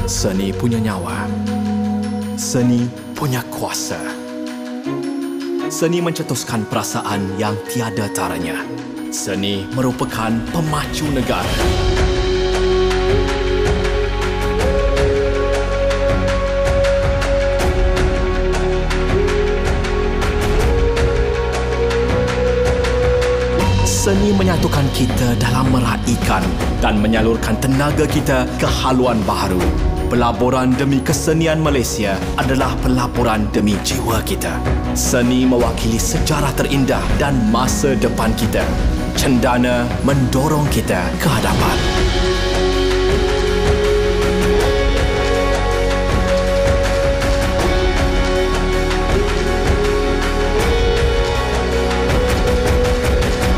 Seni punya nyawa. Seni punya kuasa. Seni mencetuskan perasaan yang tiada taranya. Seni merupakan pemacu negara. Seni menyatukan kita dalam meraikan dan menyalurkan tenaga kita ke haluan baharu. Pelaburan demi kesenian Malaysia adalah pelaburan demi jiwa kita. Seni mewakili sejarah terindah dan masa depan kita. Cendana mendorong kita ke hadapan.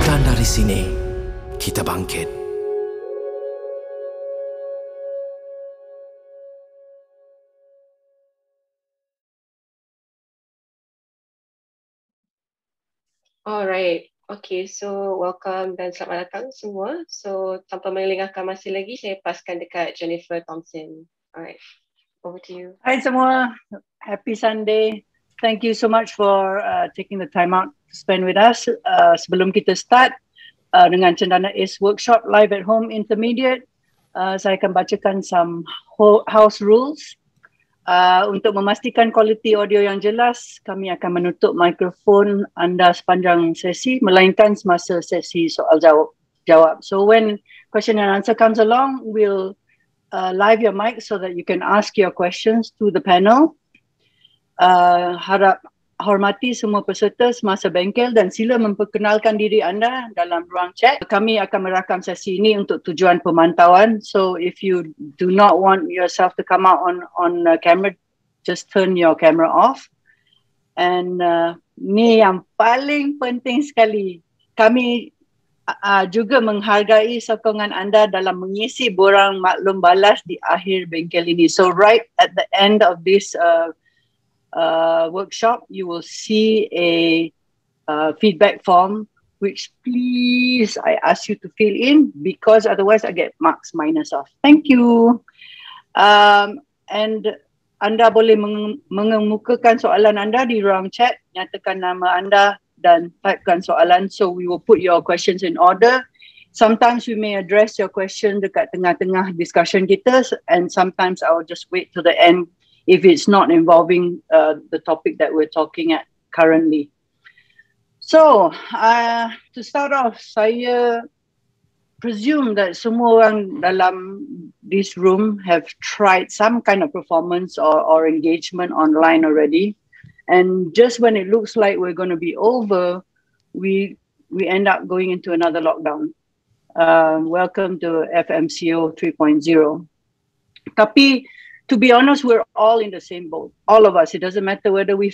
Dan dari sini, kita bangkit. Alright, okay, so welcome dan selamat datang semua. So tanpa melengahkan masa lagi, saya paskan dekat Jennifer Thompson. Alright, over to you. Hai semua, happy Sunday. Thank you so much for taking the time out to spend with us. Sebelum kita start dengan Cendana Ace Workshop Live at Home Intermediate, saya akan bacakan some house rules. Untuk memastikan kualiti audio yang jelas, kami akan menutup mikrofon anda sepanjang sesi, melainkan semasa sesi soal jawab. So when question and answer comes along, we'll live your mic so that you can ask your questions to the panel. Harap hormati semua peserta semasa bengkel dan sila memperkenalkan diri anda dalam ruang chat. Kami akan merakam sesi ini untuk tujuan pemantauan. So if you do not want yourself to come out on camera, just turn your camera off. And ni yang paling penting sekali. Kami juga menghargai sokongan anda dalam mengisi borang maklum balas di akhir bengkel ini. So right at the end of this workshop, you will see a feedback form, which please I ask you to fill in, because otherwise I get marks minus off. Thank you. And anda boleh mengemukakan soalan anda di ruang chat, nyatakan nama anda dan typekan soalan, so we will put your questions in order. Sometimes we may address your question dekat tengah-tengah discussion kita, and sometimes I will just wait to the end if it's not involving the topic that we're talking at currently. So, to start off, saya presume that semua orang dalam this room have tried some kind of performance or engagement online already. And just when it looks like we're going to be over, we end up going into another lockdown. Welcome to FMCO 3.0. Tapi, to be honest, we're all in the same boat. All of us. It doesn't matter whether we're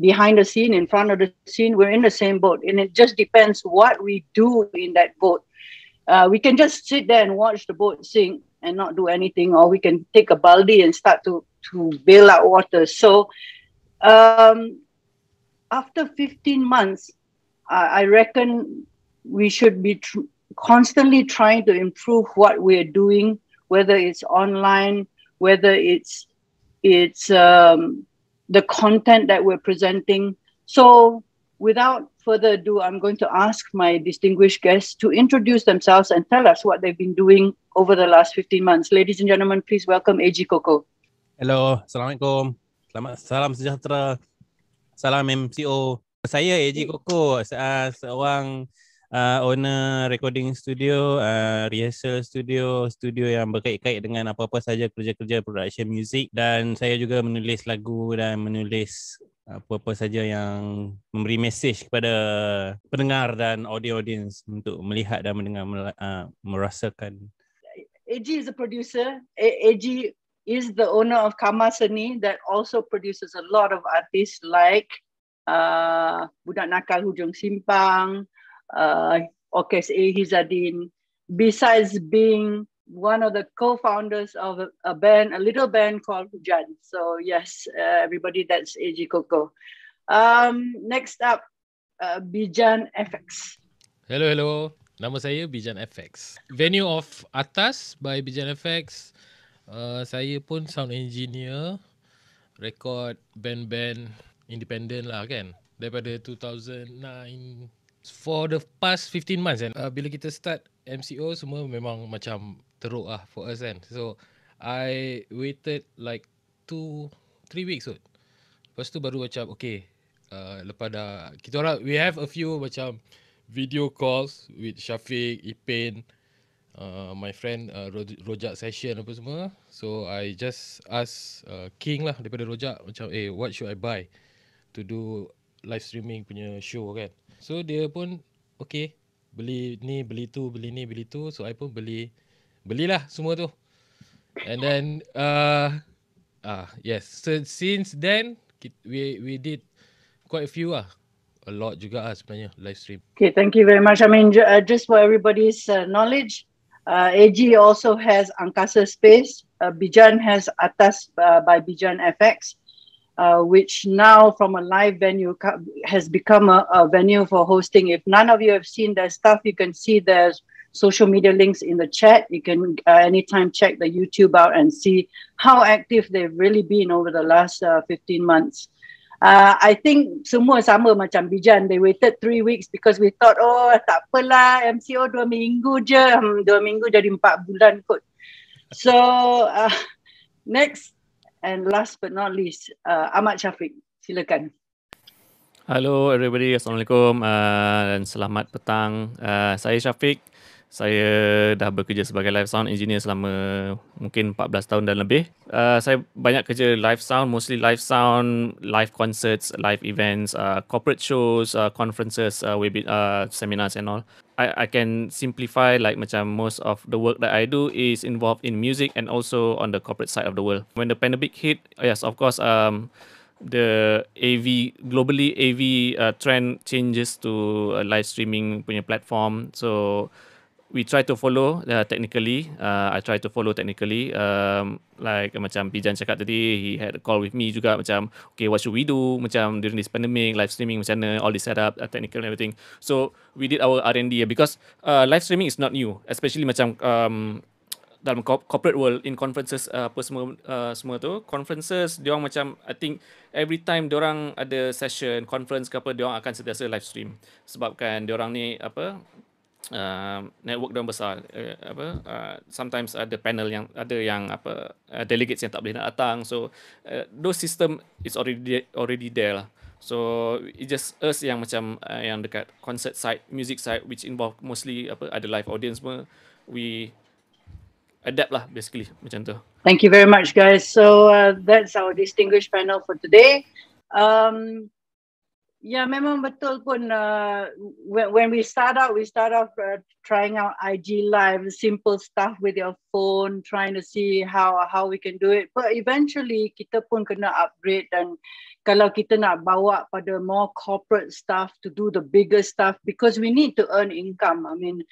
behind the scene, in front of the scene, we're in the same boat. And it just depends what we do in that boat. We can just sit there and watch the boat sink and not do anything, or we can take a baldi and start to bail out water. So after 15 months, I reckon we should be constantly trying to improve what we're doing, whether it's online, whether it's the content that we're presenting. So without further ado, I'm going to ask my distinguished guests to introduce themselves and tell us what they've been doing over the last 15 months. Ladies and gentlemen, please welcome AG Coco. Hello, Assalamualaikum. Salam sejahtera. Salam MCO. Saya AG Coco, seorang owner recording studio, rehearsal studio yang berkait-kait dengan apa-apa saja kerja-kerja production music, dan saya juga menulis lagu dan menulis apa-apa saja yang memberi message kepada pendengar dan audience untuk melihat dan mendengar, merasakan. AG is a producer. AG is the owner of Kama Seni that also produces a lot of artists like Budak Nakal Hujung Simpang, Orkes A. Hizadin, besides being one of the co-founders of a little band called Bijan. So yes, everybody, that's AG Coco. Next up, Bijan FX. Hello. Nama saya Bijan FX. Venue of Atas by Bijan FX. Saya pun sound engineer, record band-band independent lah kan. Daripada 2009, for the past 15 months kan. Bila kita start MCO semua memang macam teruk lah for us kan. So I waited like 2-3 weeks kot. Lepas tu baru macam okay, lepas dah kita orang, we have a few macam video calls with Syafiq, Ipin, my friend Rojak session apa semua. So I just ask King lah daripada Rojak macam what should I buy to do live streaming punya show kan. So dia pun okay, beli ni, beli tu, beli ni, beli tu. So I pun belilah semua tu. And then yes, so since then we did quite a few lah. A lot juga lah sebenarnya live stream. Okay, thank you very much. I mean, just for everybody's knowledge, AG also has Angkasa Space. Bijan has Atas by Bijan FX, which now from a live venue has become a venue for hosting. If none of you have seen their stuff, you can see their social media links in the chat. You can anytime check the YouTube out and see how active they've really been over the last 15 months. I think semua sama macam Bijan. They waited 3 weeks because we thought, oh tak apalah, MCO 2 minggu je. 2 minggu jadi 4 bulan kot. So next and last but not least, Ahmad Syafiq, silakan. Hello everybody, Assalamualaikum dan selamat petang. Saya Syafiq. Saya dah bekerja sebagai live sound engineer selama mungkin 14 tahun dan lebih. Saya banyak kerja live sound, mostly live sound, live concerts, live events, corporate shows, conferences, seminars and all. I can simplify like macam most of the work that I do is involved in music and also on the corporate side of the world. When the pandemic hit, yes, of course, the globally AV trend changes to a live streaming punya platform. So we try to follow technically. I try to follow technically. Like macam Bijan cakap tadi, he had a call with me juga macam, okay, what should we do? Macam during this pandemic, live streaming macam mana, all this setup, technical and everything. So we did our R&D because live streaming is not new, especially macam dalam corporate world, in conferences apa semua tu. Conferences, diorang macam, I think every time diorang ada session, conference ke apa, diorang akan sentiasa live stream. Sebabkan diorang ni network diorang besar. Sometimes ada panel yang delegates yang tak boleh nak datang. So those system is already there lah. So it just us yang macam yang dekat concert side, music side, which involve mostly ada live audience semua. We adapt lah basically macam tu. Thank you very much, guys. So that's our distinguished panel for today. Yeah, memang betul pun. When we start off trying out IG Live, simple stuff with your phone, trying to see how we can do it. But eventually kita pun kena upgrade, dan kalau kita nak bawa pada more corporate stuff to do the bigger stuff, because we need to earn income. I mean,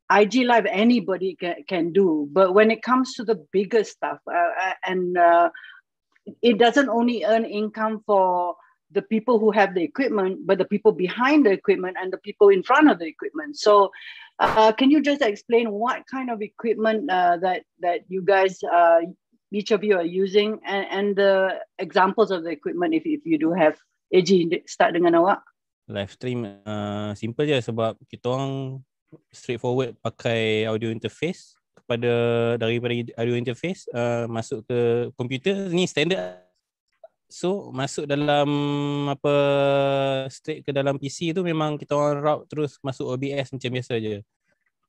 IG Live anybody can do, but when it comes to the bigger stuff, it doesn't only earn income for the people who have the equipment, but the people behind the equipment and the people in front of the equipment. So can you just explain what kind of equipment that you guys, each of you are using, and the examples of the equipment if you do have? AG, start dengan awak. Live stream simple je sebab kita orang straightforward pakai audio interface daripada audio interface masuk ke komputer ni standard. So masuk dalam straight ke dalam PC tu memang kita orang route terus masuk OBS macam biasa je.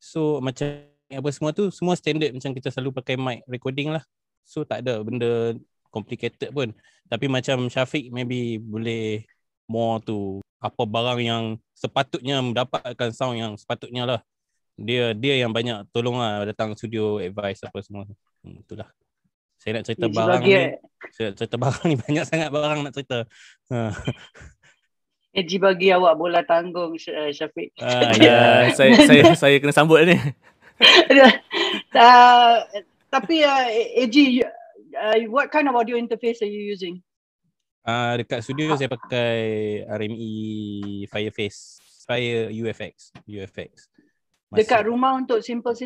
So macam semua tu semua standard, macam kita selalu pakai mic recording lah. So tak ada benda complicated pun. Tapi macam Syafiq maybe boleh more tu apa barang yang sepatutnya mendapatkan sound yang sepatutnya lah. Dia yang banyak tolong lah datang studio, advice apa semua. Itulah. Saya nak cerita barang ni banyak sangat barang nak cerita. Eji bagi awak bola tanggung, Syafiq. Saya kena sambut ni. Tapi Eji, what kind of audio interface are you using? Dekat studio saya pakai RME Fire UFX. Dekat rumah untuk simple?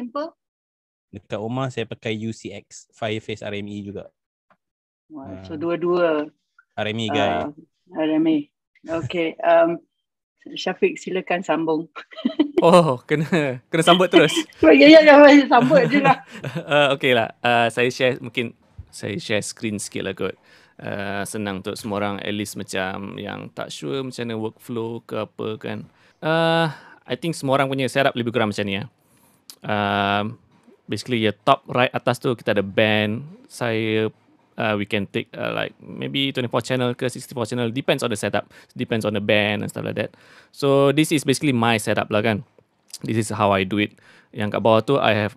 Dekat rumah saya pakai UCX Fireface RME juga. So dua-dua RME guy. RMA. Okay. Syafiq, silakan sambung. Oh, kena sambut terus. Ya, sambut je lah. Okay lah. Saya share screen sikit lah kot. Senang untuk semua orang, at least macam yang tak sure macam mana workflow ke apa kan. I think semua orang punya setup lebih kurang macam ni ya. Basically top right atas tu kita ada band. We can take like maybe 24 channel ke 64 channel, depends on the setup, depends on the band and stuff like that. So this is basically my setup lah kan. This is how I do it. Yang kat bawah tu I have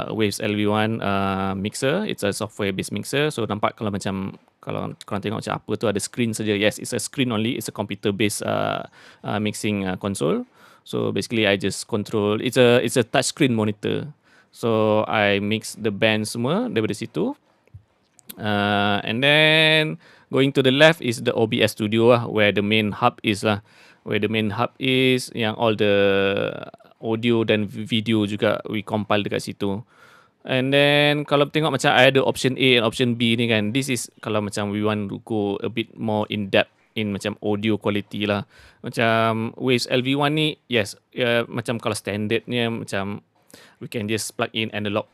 Waves LV1 mixer. It's a software based mixer. So nampak kalau korang tengok macam apa tu ada screen saja. Yes, it's a screen only. It's a computer based mixing console. So basically I just control. It's a touch screen monitor. So I mix the band semua daripada situ. And then going to the left is the OBS studio lah, where the main hub is lah. Where the main hub is, yang all the audio dan video juga we compile dekat situ. And then kalau tengok macam I ada option A and option B ni kan, this is kalau macam we want to go a bit more in depth in macam audio quality lah. Macam Waves LV1 ni, yes, macam kalau standardnya macam we can just plug in analog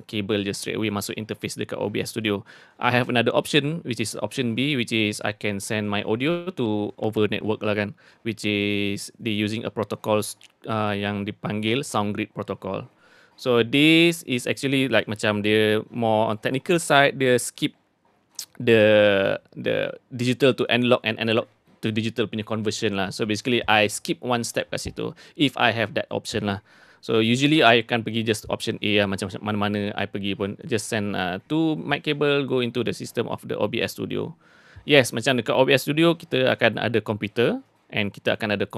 cable just straight away masuk interface dekat OBS Studio. I have another option which is option B, which is I can send my audio to over network lah kan, which is they using a protocol yang dipanggil SoundGrid protocol. So this is actually like macam dia more on technical side, dia skip the digital to analog and analog to digital punya conversion lah. So basically I skip one step kat situ if I have that option lah. So usually I akan pergi just option A lah, macam mana-mana I pergi pun just send two mic cable go into the system of the OBS Studio. Yes, macam dekat OBS Studio kita akan ada komputer and kita akan ada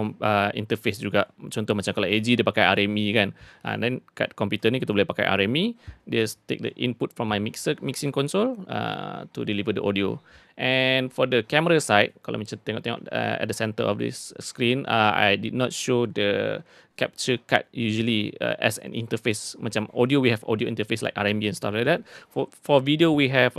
interface juga. Contoh macam kalau AG dia pakai RME kan. Then kat komputer ni kita boleh pakai RME, dia take the input from my mixing console to deliver the audio. And for the camera side, kalau macam tengok at the center of this screen, I did not show the capture card usually as an interface. Macam audio, we have audio interface like RMB and stuff like that. For video, we have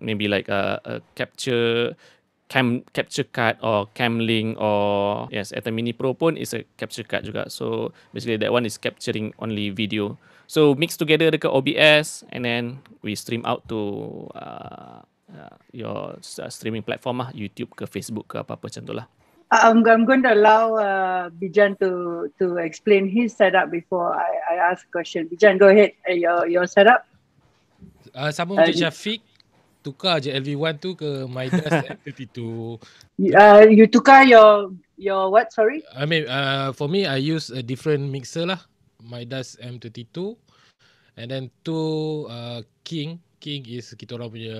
maybe like a capture card or Camlink, or yes, Atom Mini Pro pun is a capture card juga. So basically that one is capturing only video. So mix together dekat OBS and then we stream out to your streaming platform lah, YouTube ke Facebook ke apa-apa macam tu lah. I'm going to allow Bijan to explain his setup before I ask a question. Bijan, go ahead. Your setup. Sama macam Syafiq, tukar je LV1 tu ke Midas M32. You tukar your what? Sorry. I mean, for me, I use a different mixer lah, Midas M32, and then two King is kita orang punya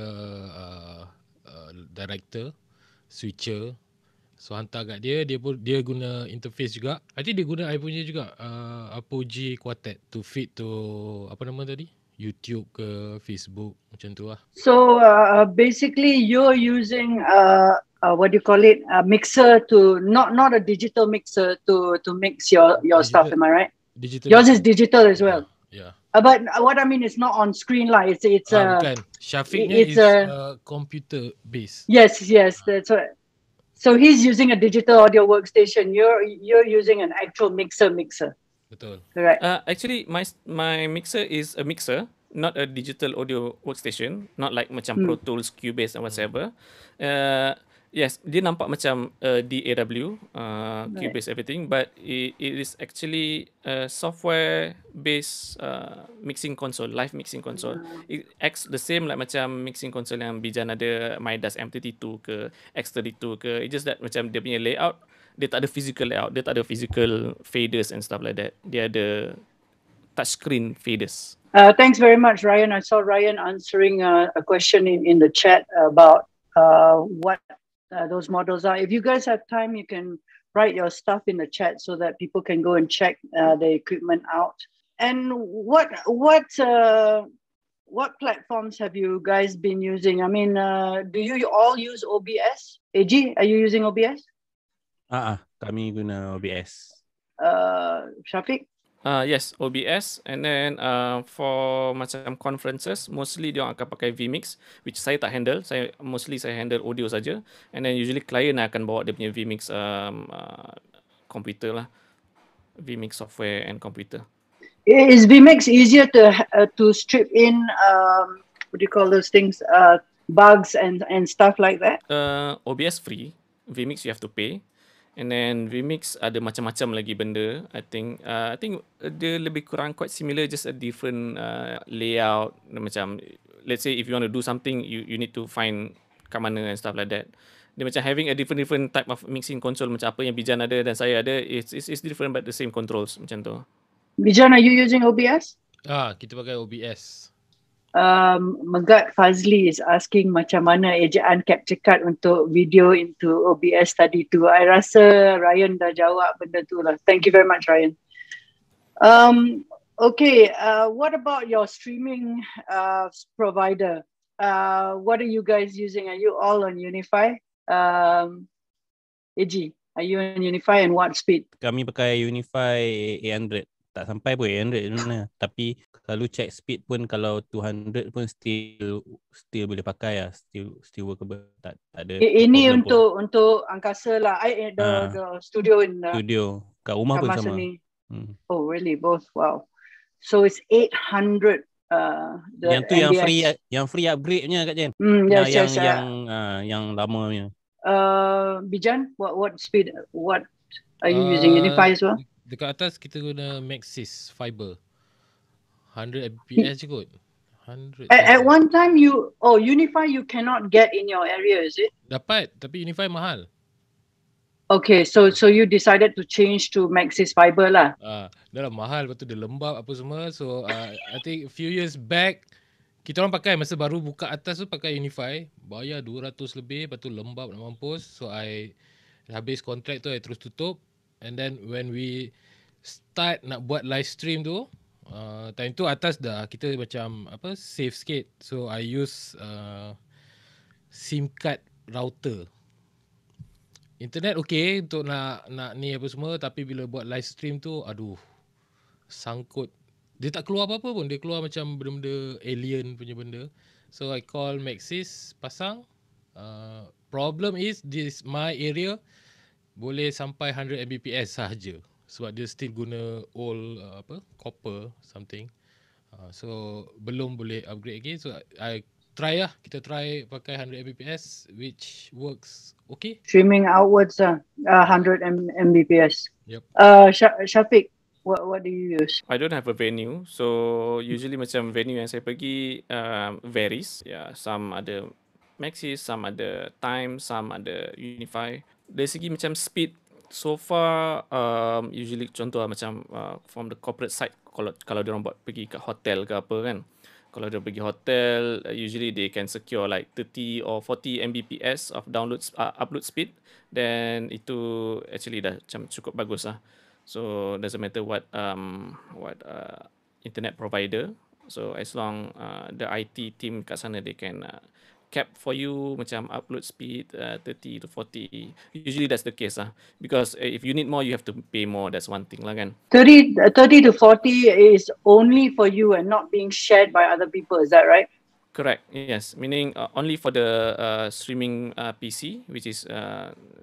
director, switcher. So hantar kat dia guna interface juga. I think dia guna I punya juga Apogee Quartet to feed to apa nama tadi? YouTube ke Facebook macam tu lah. So basically you're using what do you call it? A mixer to not a digital mixer to mix your digital stuff, am I right? Digital. Yours is digital as well. Yeah. But what I mean is not on screen lah. It's bukan. Syafiqnya is computer based. Yes, that's right. So he's using a digital audio workstation. You're using an actual mixer. Betul. Correct. Actually, my mixer is a mixer, not a digital audio workstation, not like macam Pro Tools, Cubase and whatever. Yes, dia nampak macam DAW, Cubase everything, but it is actually a software-based mixing console, live mixing console. It acts the same like macam mixing console yang Bijan ada, Midas M32 ke X32 ke. It's just that macam dia punya layout, dia tak ada physical layout, dia tak ada physical faders and stuff like that. Dia ada touchscreen faders. Thanks very much, Ryan. I saw Ryan answering a question in the chat about what those models are. If you guys have time, you can write your stuff in the chat so that people can go and check the equipment out. And what platforms have you guys been using? I mean, do you all use OBS? AG, are you using OBS? Kami guna OBS. Syafiq? Yes, OBS, and then for macam conferences, mostly dia orang akan pakai vMix, which saya tak handle. Saya handle audio saja, and then usually client akan bawa dia punya vMix computer lah, vMix software and computer. Is vMix easier to strip in what do you call those things, bugs and stuff like that? OBS free, vMix you have to pay. And then vMix ada macam-macam lagi benda. I think dia lebih kurang quite similar, just a different layout. Macam let's say if you want to do something, you need to find kat mana and stuff like that. Dia macam having a different type of mixing console, macam apa yang Bijan ada dan saya ada. It's different but the same controls macam tu. Bijan, are you using OBS? Kita pakai OBS. Megat Fazli is asking macam mana ejaan capture card untuk video into OBS tadi tu. I rasa Ryan dah jawab benda tu lah. Thank you very much, Ryan. Okay, what about your streaming provider? What are you guys using? Are you all on Unify? AG, are you on Unify and what speed? Kami pakai Unify 800. Tak sampai pun 800 mana. Tapi kalau check speed pun kalau 200 pun still boleh pakai lah. Still workable. Tak ada. Ini untuk angkasa lah. The studio in studio. Kat rumah pun sama. Oh really? Both? Wow. So it's 800. Yang tu yang free upgrade punya Kak Jen. Yang lama punya. Bijan, what speed? What are you using? Unify as well? Dekat atas kita guna Maxis Fiber. 100 Mbps je kot. 100. At one time Unify you cannot get in your area, is it? Dapat, tapi Unify mahal. Okay, so you decided to change to Maxis Fiber lah. Dah lah mahal, lepas tu dia lembab apa semua. So I think a few years back kita orang pakai masa baru buka atas tu pakai Unify, bayar 200 lebih, lepas tu lembab nak mampus. So I habis kontrak tu I terus tutup. And then when we start nak buat live stream tu, time tu atas dah kita macam safe sikit. So I use SIM card router. Internet okay untuk nak ni apa semua, tapi bila buat live stream tu sangkut. Dia tak keluar apa-apa pun, dia keluar macam benda-benda alien punya benda. So I call Maxis, pasang. Problem is this my area boleh sampai 100 Mbps sahaja sebab dia still guna old copper something. So belum boleh upgrade lagi. So I try lah, kita try pakai 100 Mbps which works okay. Streaming outwards 100 Mbps. Yep. Syafiq, what do you use? I don't have a venue, so usually macam venue yang saya pergi varies. Yeah, some ada Maxis, some ada Time, some ada Unify. Dari segi macam speed, so far usually contoh macam from the corporate side, kalau dia orang buat pergi ke hotel ke apa kan, kalau dia pergi hotel, usually they can secure like 30 or 40 Mbps of upload speed, then itu actually dah macam cukup bagus lah. So doesn't matter what internet provider, so as long the IT team kat sana they can cap for you macam upload speed 30 to 40. Usually that's the case lah, because if you need more you have to pay more. That's one thing lah kan. 30 to 40 is only for you and not being shared by other people, is that right? Correct, yes, meaning only for the streaming PC, which is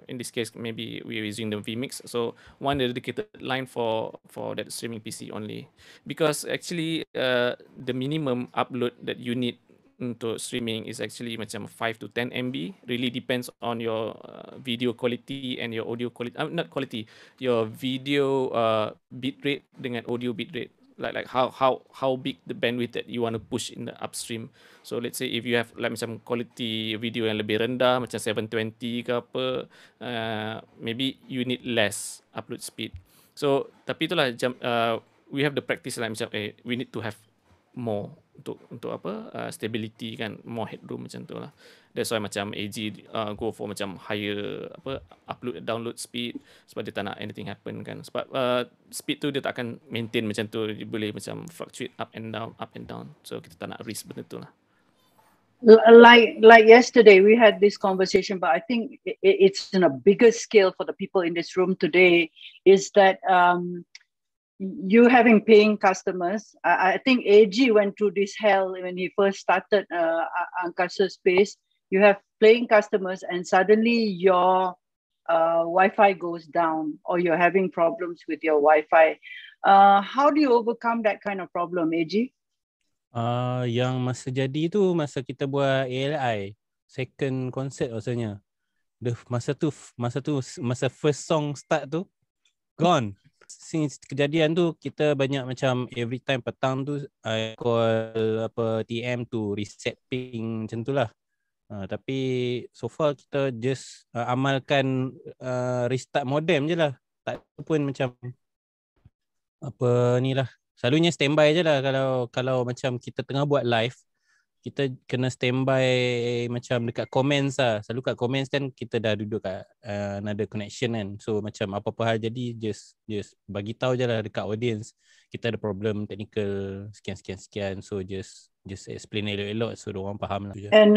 in this case maybe we're using the vMix, so one dedicated line for that streaming PC only, because actually the minimum upload that you need untuk streaming is actually macam 5 to 10 MB. Really depends on your video quality and your audio quality. Not quality, your video bitrate dengan audio bitrate. Like how big the bandwidth that you want to push in the upstream. So let's say if you have like macam quality video yang lebih rendah macam 720 ke apa, maybe you need less upload speed. So tapi itulah we have the practice like macam we need to have more untuk apa stability kan, more headroom macam tu lah. That's why macam AG go for macam higher upload download speed, sebab dia tak nak anything happen kan, sebab speed tu dia tak akan maintain macam tu, dia boleh macam fluctuate up and down, so kita tak nak risk benda tu lah. Like yesterday we had this conversation, but I think it's on a bigger scale for the people in this room today, is that you having paying customers. I think AG went through this hell when he first started Angkasa Space. You have paying customers and suddenly your Wi-Fi goes down or you're having problems with your Wi-Fi. How do you overcome that kind of problem, AG? Yang masa jadi tu masa kita buat ALI second concert rasanya. Masa first song start tu gone. Since kejadian tu kita banyak macam every time petang tu call TM tu reset ping macam tu lah. Tapi so far kita just amalkan restart modem je lah. Tak pun macam ni lah. Selalunya standby je lah kalau macam kita tengah buat live, kita kena standby macam dekat comments lah. Selalu kat comments kan kita dah duduk kat another connection kan. So macam apa-apa hal jadi just bagi tahu je lah dekat audience kita ada problem technical sekian. So just explain elok-elok so diorang faham lah. And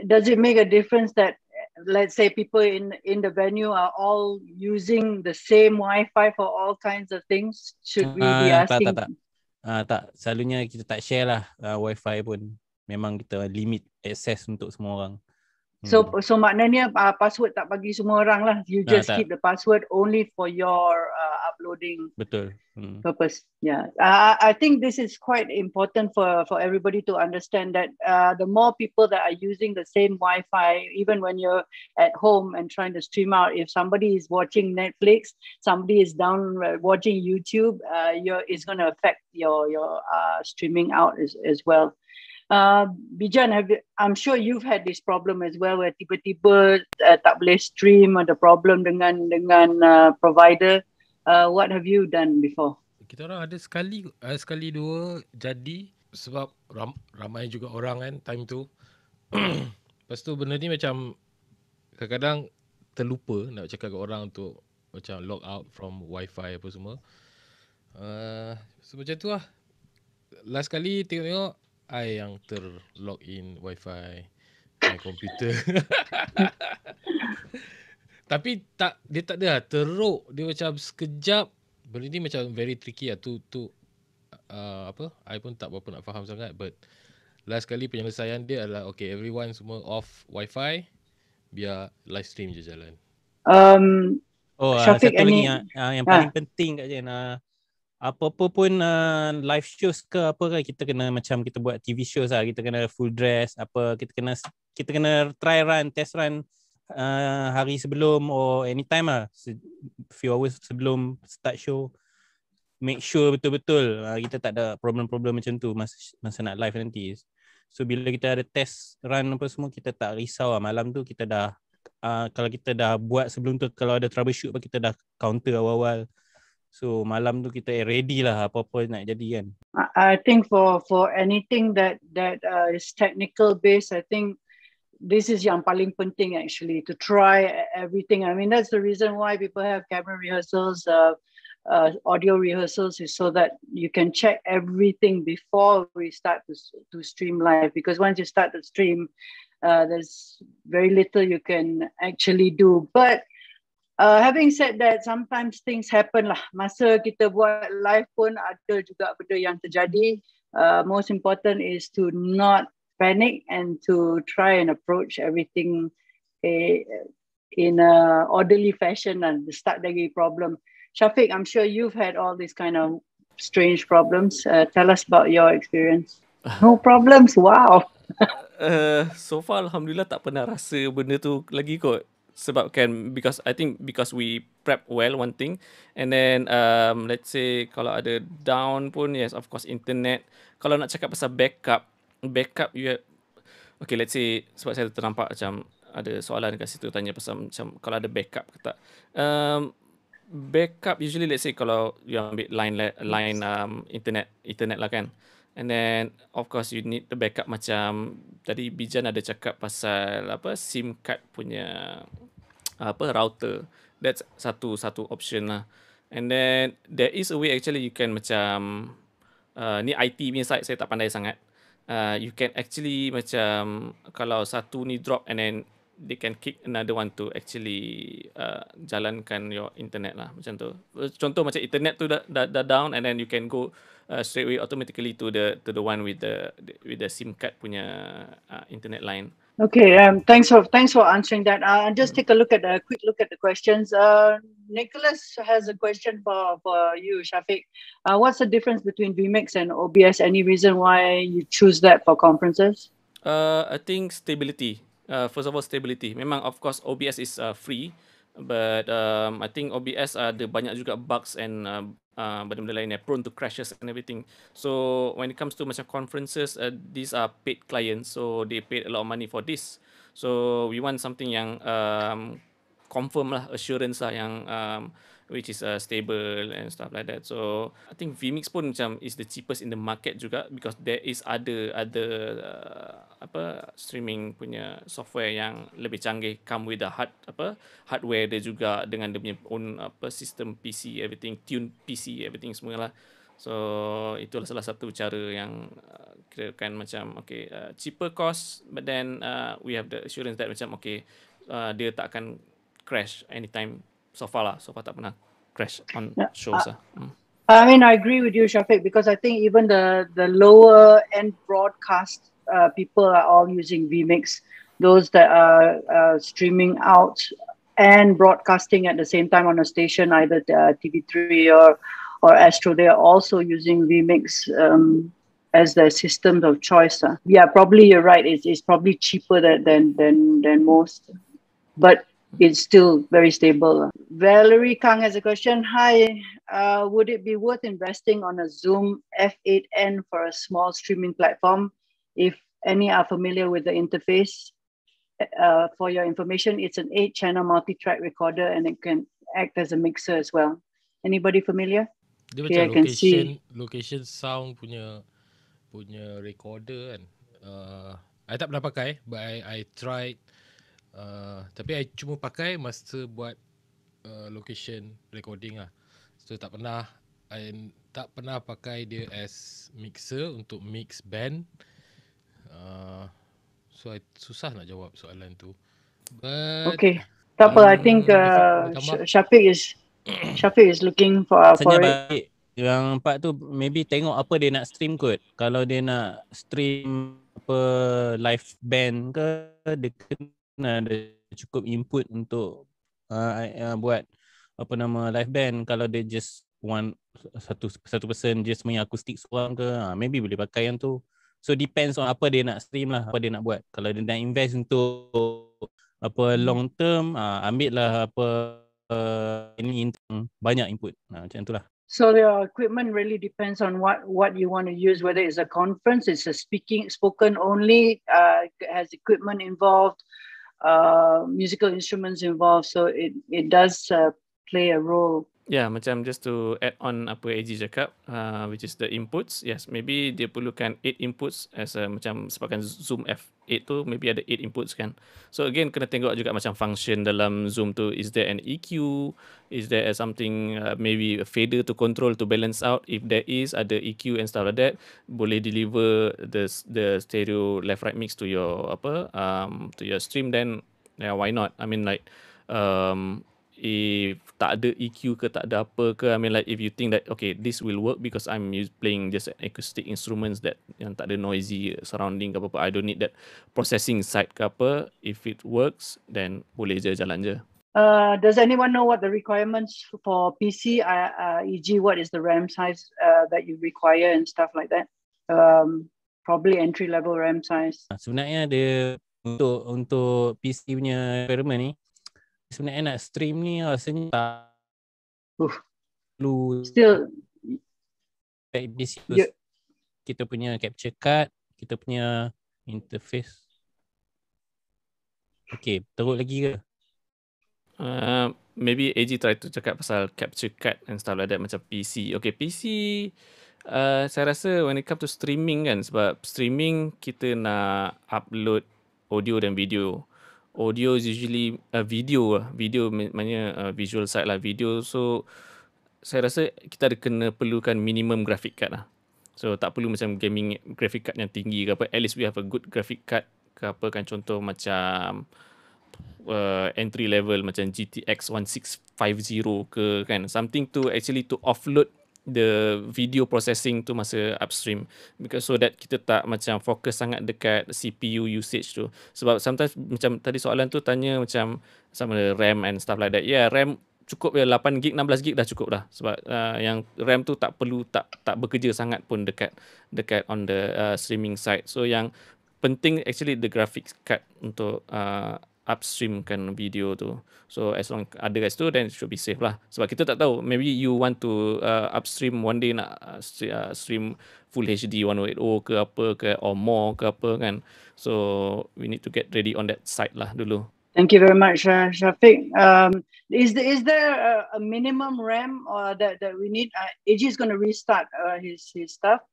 does it make a difference that let's say people in the venue are all using the same Wi-Fi for all kinds of things? Should we be asking? Tak. Selalunya kita tak share lah Wi-Fi pun. Memang kita limit access untuk semua orang. So maknanya password tak bagi semua orang lah. You just keep the password only for your uploading purpose. Yeah, I think this is quite important for everybody to understand that the more people that are using the same Wi-Fi, even when you're at home and trying to stream out, if somebody is watching Netflix, somebody is down watching YouTube, it's going to affect your streaming out as well. Bijan, I'm sure you've had this problem as well where tiba-tiba tak boleh stream, ada problem dengan provider. What have you done before? Kita orang ada sekali dua jadi sebab ramai juga orang kan time tu. Lepas tu benda ni macam kadang-kadang terlupa nak cakap ke orang untuk macam log out from Wi-Fi apa semua. So macam tu lah. Last kali tengok I yang terlog in Wi-Fi my komputer. Tapi dia tak ada lah, teruk. Dia macam sekejap. Benda ni macam very tricky lah. I pun tak berapa nak faham sangat. But last kali penyelesaian dia adalah okay, everyone semua off Wi-Fi, biar live stream je jalan. Syafiq, satu lagi yang paling penting kat Jen, apa-apa pun live shows ke apa kan, kita kena macam kita buat TV shows lah, kita kena full dress apa, kita kena test run hari sebelum or anytime lah, few hours sebelum start show, make sure betul-betul kita tak ada problem-problem macam tu masa nak live nanti. So bila kita ada test run apa semua, kita tak risau lah. Malam tu kita dah kalau kita dah buat sebelum tu, kalau ada troubleshoot kita dah counter awal-awal. So malam tu kita ready lah apa-apa nak jadi kan. I think for anything that is technical based, I think this is yang paling penting actually, to try everything. I mean, that's the reason why people have camera rehearsals, audio rehearsals, is so that you can check everything before we start to stream live. Because once you start to stream, there's very little you can actually do. But having said that, sometimes things happen lah. Masa kita buat live pun ada juga benda yang terjadi. Most important is to not panic and to try and approach everything in a orderly fashion and start dari problem. Syafiq, I'm sure you've had all these kind of strange problems. Tell us about your experience. No problems, wow. So far alhamdulillah tak pernah rasa benda tu lagi kot. Sebab kan because we prep well, one thing, and then let's say kalau ada down pun, yes of course internet. Kalau nak cakap pasal backup you have, okay, let's say sebab saya ternampak macam ada soalan kat situ tanya pasal macam kalau ada backup ke tak. Backup usually let's say kalau you ambil line internet lah kan. And then of course you need the backup, macam tadi Bijan ada cakap pasal SIM card punya router. That's satu option lah. And then there is a way actually you can macam ni IT punya side saya tak pandai sangat. You can actually macam kalau satu ni drop and then they can kick another one to actually jalankan your internet lah, macam tu. Contoh macam internet tu dah down, and then you can go straight away automatically to the one with the SIM card punya internet line. Okay, thanks for answering that. Just take a quick look at the questions. Nicholas has a question for you, Syafiq. What's the difference between vMix and OBS? Any reason why you choose that for conferences? I think stability. First of all, stability. Memang of course OBS is free, but I think OBS ada banyak juga bugs and benda-benda lain, prone to crashes and everything. So when it comes to macam conferences, these are paid clients, so they paid a lot of money for this. So we want something yang confirm lah, assurance lah, yang which is stable and stuff like that. So I think vMix pun macam is the cheapest in the market juga, because there is other streaming punya software yang lebih canggih, come with the hardware dia juga, dengan dia punya own system PC, everything, tune PC, everything semua lah. So itulah salah satu cara yang kirakan macam okay, cheaper cost, but then we have the assurance that macam okay, dia tak akan crash anytime. So far tak pernah crash on shows lah. I mean, I agree with you, Syafiq, because I think even the lower end broadcast people are all using vMix. Those that are streaming out and broadcasting at the same time on a station, either TV3 or Astro, they are also using vMix as their system of choice. Yeah, probably you're right. It's probably cheaper than most, but it's still very stable. Valerie Kang has a question. Hi, would it be worth investing on a Zoom F8N for a small streaming platform? If any are familiar with the interface, for your information, it's an 8-channel multi-track recorder, and it can act as a mixer as well. Anybody familiar? Dia Okay, macam I can see. location sound punya recorder kan. I tak pernah pakai, but I tried. Tapi I cuma pakai masa buat location recording lah. So I tak pernah pakai dia as mixer untuk mix band. So I susah nak jawab soalan tu. But Okay, tak apa. I think Syafiq is looking for Sebenarnya it. baik. Yang part tu maybe tengok apa dia nak stream kot. Kalau dia nak stream live band ke, dia kena ada cukup input untuk buat live band. Kalau dia just satu person just main akustik seorang ke, maybe boleh pakai yang tu. So depends on apa dia nak stream lah, apa dia nak buat. Kalau dia nak invest untuk long term, ambil lah ini banyak input. Macam tu lah. So your equipment really depends on what you want to use, whether it's a conference, it's a spoken only, has equipment involved, musical instruments involved, so it does play a role. Yeah, macam just to add on apa AG cakap, which is the inputs. Yes, maybe dia perlukan 8 inputs as macam sebabkan Zoom F8 tu maybe ada 8 inputs kan. So again kena tengok juga macam function dalam Zoom tu, is there an EQ, is there something maybe a fader to control to balance out. If there is ada EQ and stuff like that, boleh deliver the stereo left right mix to your to your stream, then yeah, why not? I mean like if tak ada EQ ke, tak ada apa ke, I mean like if you think that okay, this will work because I'm playing just acoustic instruments that yang tak ada noisy surrounding ke apa-apa, I don't need that processing side ke apa, if it works then boleh je, jalan je. Does anyone know what the requirements for PC, e.g. what is the RAM size that you require and stuff like that? Probably entry level RAM size. Sebenarnya dia untuk PC punya environment ni, sebenarnya nak stream ni rasanya tak perlu still kita punya capture card, kita punya interface. Okay, teruk lagi ke? Maybe AG try to cakap pasal capture card and stuff like that macam PC. Okay, PC saya rasa when it comes to streaming kan, sebab streaming kita nak upload audio dan video. Audio is usually video maknanya visual side lah, video. So saya rasa kita ada kena perlukan minimum graphic card lah. So tak perlu macam gaming graphic card yang tinggi ke apa. At least we have a good graphic card ke apa kan. Contoh macam entry level macam GTX 1650 ke kan, something to actually to offload the video processing tu masa upstream, because so that kita tak macam fokus sangat dekat CPU usage tu. Sebab sometimes macam tadi soalan tu tanya macam sama ada RAM and stuff like that. Yeah, RAM cukup ya, 8 gig 16 gig dah cukup dah, sebab yang RAM tu tak perlu tak bekerja sangat pun dekat on the streaming side. So yang penting actually the graphics card untuk upstreamkan video tu. So as long ada kat situ, then it should be safe lah. Sebab kita tak tahu, maybe you want to upstream one day nak stream full HD 1080 ke apa ke or more ke apa kan. So we need to get ready on that side lah dulu. Thank you very much, Syafiq. Is there a minimum RAM that we need? AG is going to restart his stuff.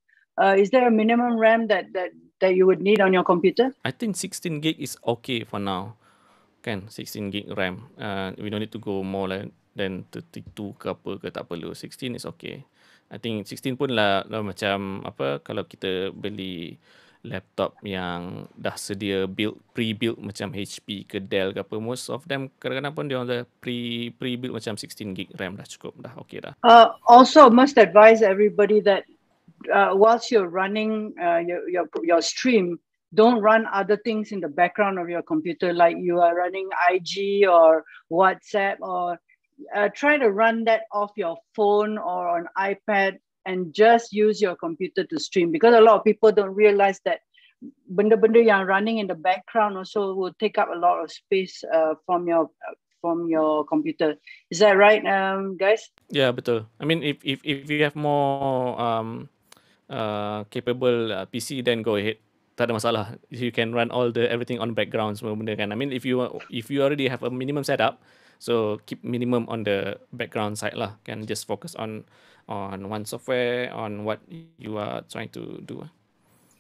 Is there a minimum RAM that you would need on your computer? I think 16 gig is okay for now. Kan, 16 gig RAM. We don't need to go more than 32 ke apa ke, tak perlu. 16 is okay. I think 16 pun lah macam apa, kalau kita beli laptop yang dah sedia pre-built macam HP ke Dell ke apa, most of them kadang-kadang pun dia ada pre-built macam 16 gig RAM dah cukup, dah okay dah. Also must advise everybody that whilst you're running your stream, don't run other things in the background of your computer, like you are running IG or WhatsApp, or try to run that off your phone or on iPad and just use your computer to stream, because a lot of people don't realize that benda-benda yang running in the background also will take up a lot of space from your computer. Is that right, guys? Yeah, betul. I mean, if you have more capable PC, then go ahead. Tak ada masalah. You can run everything on background semua benda kan. I mean, if you already have a minimum setup, so keep minimum on the background side lah. Can just focus on one software, on what you are trying to do.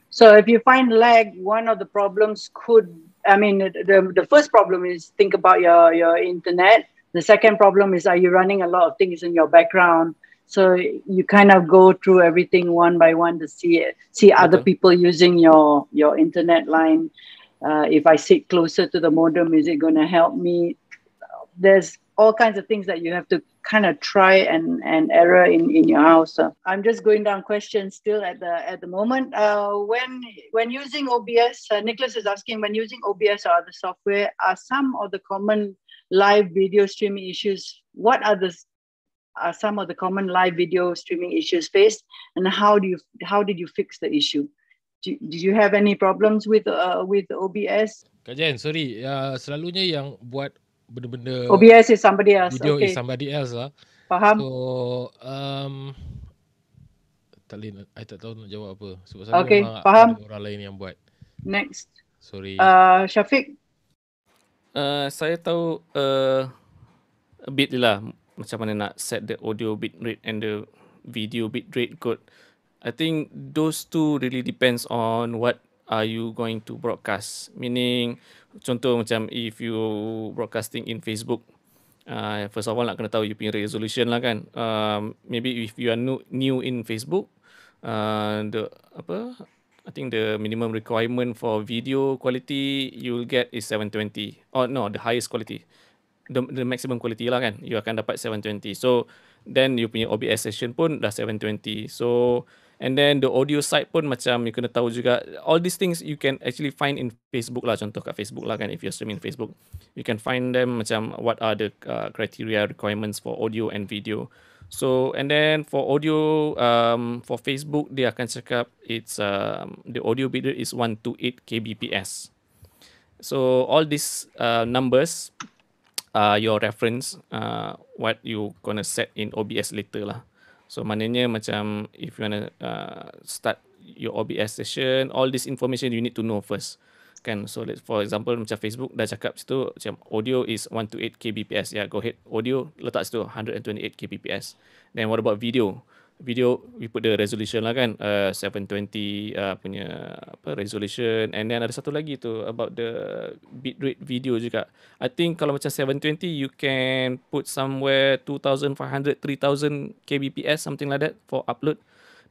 So if you find lag, one of the problems the first problem is think about your internet. The second problem is, are you running a lot of things in your background? So you kind of go through everything one by one to see other people using your internet line. If I sit closer to the modem, is it going to help me? There's all kinds of things that you have to kind of try and error in your house. I'm just going down questions still at the moment. When using OBS, Nicholas is asking, when using OBS or other software, are some of the common live video streaming issues? What are some of the common live video streaming issues faced, and how did you fix the issue? Did you have any problems with OBS? Kak Jen, sorry, selalunya yang buat benda-benda OBS is somebody else. Video okay. is somebody else lah. Faham. So I tak tahu nak jawab apa. Sebab saya memang faham. ada orang lain yang buat. Next. Sorry. Syafiq. Saya tahu a bit lah macam mana nak set the audio bit rate and the video bit rate code. I think those two really depends on what are you going to broadcast. Meaning, contoh macam if you broadcasting in Facebook, first of all nak kena tahu you punya resolution lah kan. Maybe if you are new in Facebook, I think the minimum requirement for video quality you'll get is 720. Oh no, the highest quality. The maximum quality lah kan. You akan dapat 720. So then you punya OBS session pun dah 720. So and then the audio side pun macam you kena tahu juga. All these things you can actually find in Facebook lah. Contoh kat Facebook lah kan. If you're streaming Facebook, you can find them macam what are the criteria requirements for audio and video. So and then for audio, for Facebook dia akan cakap it's the audio bitrate is 128 kbps. So all these numbers your reference what you gonna set in OBS later lah. So maknanya macam if you wanna start your OBS session, all this information you need to know first. Kan, so for example macam Facebook dah cakap situ macam audio is 128 kbps, yeah, go ahead, audio letak situ 128 kbps. Then what about video? Video we put the resolution lah kan, 720 punya resolution, and then ada satu lagi tu about the bitrate video juga. I think kalau macam 720 you can put somewhere 2500 3000 kbps, something like that for upload.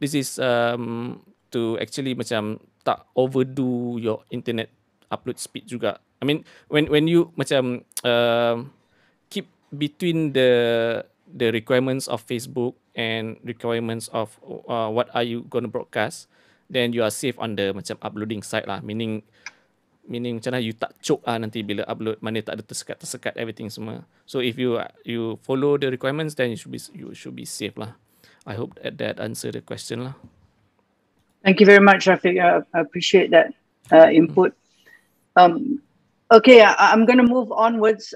This is to actually macam tak overdo your internet upload speed juga. I mean, when you macam keep between the requirements of Facebook and requirements of what are you going to broadcast, then you are safe on the macam uploading side lah. Meaning macam mana you tak choke nanti bila upload, mana tak ada tersekat everything semua. So if you follow the requirements, then you should be safe lah. I hope that answer the question lah. Thank you very much, Syafiq. I appreciate that input. Okay, I'm going to move onwards.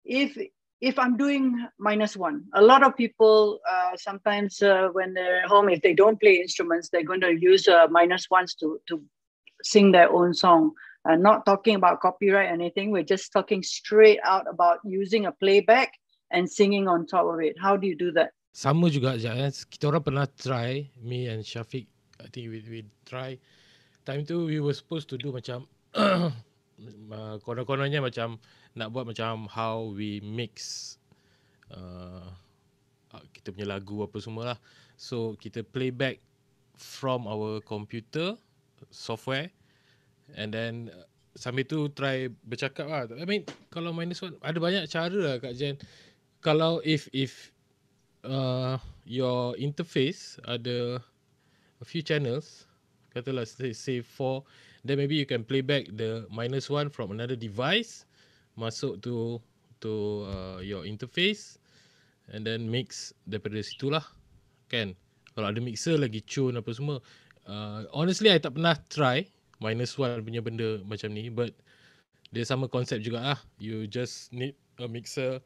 If I'm doing -1, a lot of people sometimes when they're home, if they don't play instruments, they're going to use -1s to sing their own song. Not talking about copyright or anything. We're just talking straight out about using a playback and singing on top of it. How do you do that? Sama juga kita orang pernah try, me and Syafiq, I think we try. Time tu we were supposed to do macam konon-kononnya macam nak buat macam how we mix kita punya lagu apa semua lah. So kita playback from our computer software, and then sambil tu try bercakap lah. I mean kalau -1 ada banyak cara lah Kak Jen. Kalau if your interface ada a few channels, katalah say 4, then maybe you can play back the -1 from another device masuk to your interface, and then mix daripada situlah kan. Kalau ada mixer lagi tune apa semua. Honestly I tak pernah try -1 punya benda macam ni, but dia sama konsep juga lah. You just need a mixer,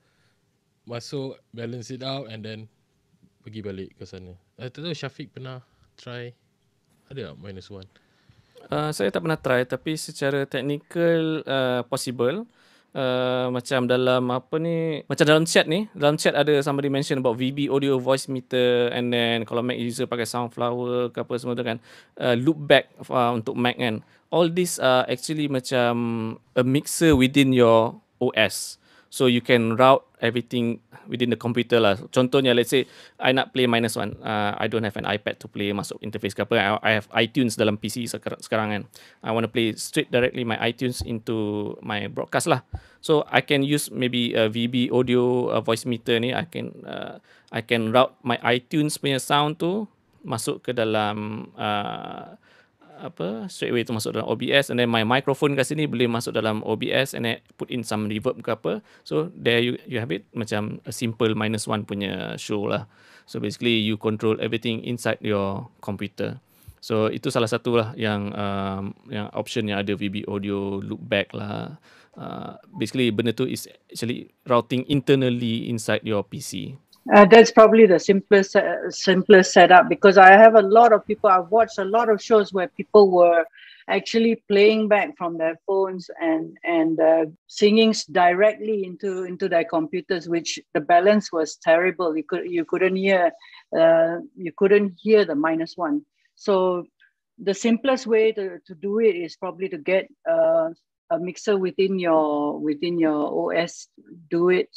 masuk, balance it out, and then pergi balik ke sana. Tak tahu Syafiq pernah try, ada tak -1? Saya tak pernah try, tapi secara technical possible. Macam dalam macam dalam chat ada somebody mention about VB audio voice meter, and then kalau Mac user pakai Soundflower ke apa semua tu kan, loop back untuk Mac kan. All this are actually macam a mixer within your OS. So you can route everything within the computer lah. Contohnya, let's say I nak play -1. I don't have an iPad to play, masuk interface ke apa. I have iTunes dalam PC sekarang kan. I want to play straight directly my iTunes into my broadcast lah. So I can use maybe a VB audio voice meter ni. I can route my iTunes punya sound tu masuk ke dalam straight away tu masuk dalam OBS, and then my microphone kat sini boleh masuk dalam OBS and then put in some reverb ke apa. So there you have it, macam a simple -1 punya show lah. So basically you control everything inside your computer. So itu salah satu lah yang option yang ada, VB audio, loopback lah. Basically benda tu is actually routing internally inside your PC. That's probably the simplest setup, because I have a lot of people. I've watched a lot of shows where people were actually playing back from their phones and singing directly into their computers, which the balance was terrible. You couldn't hear the -1. So the simplest way to do it is probably to get a mixer within your OS. Do it,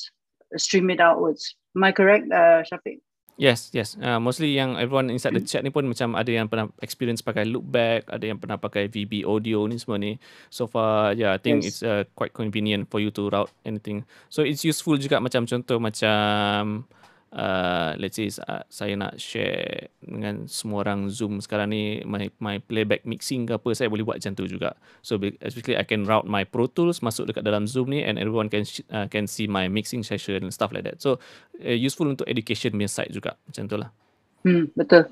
stream it outwards. Am I correct, Syafiq? Yes. Mostly yang everyone inside the chat ni pun macam ada yang pernah experience pakai loopback, ada yang pernah pakai VB audio ni semua ni. So far, I think it's quite convenient for you to route anything. So it's useful juga, macam contoh macam let's say saya nak share dengan semua orang Zoom sekarang ni, my playback mixing ke apa, saya boleh buat macam tu juga. So basically I can route my Pro Tools masuk dekat dalam Zoom ni, and everyone can see my mixing session and stuff like that. So useful untuk education punya side juga, macam tu lah. Betul.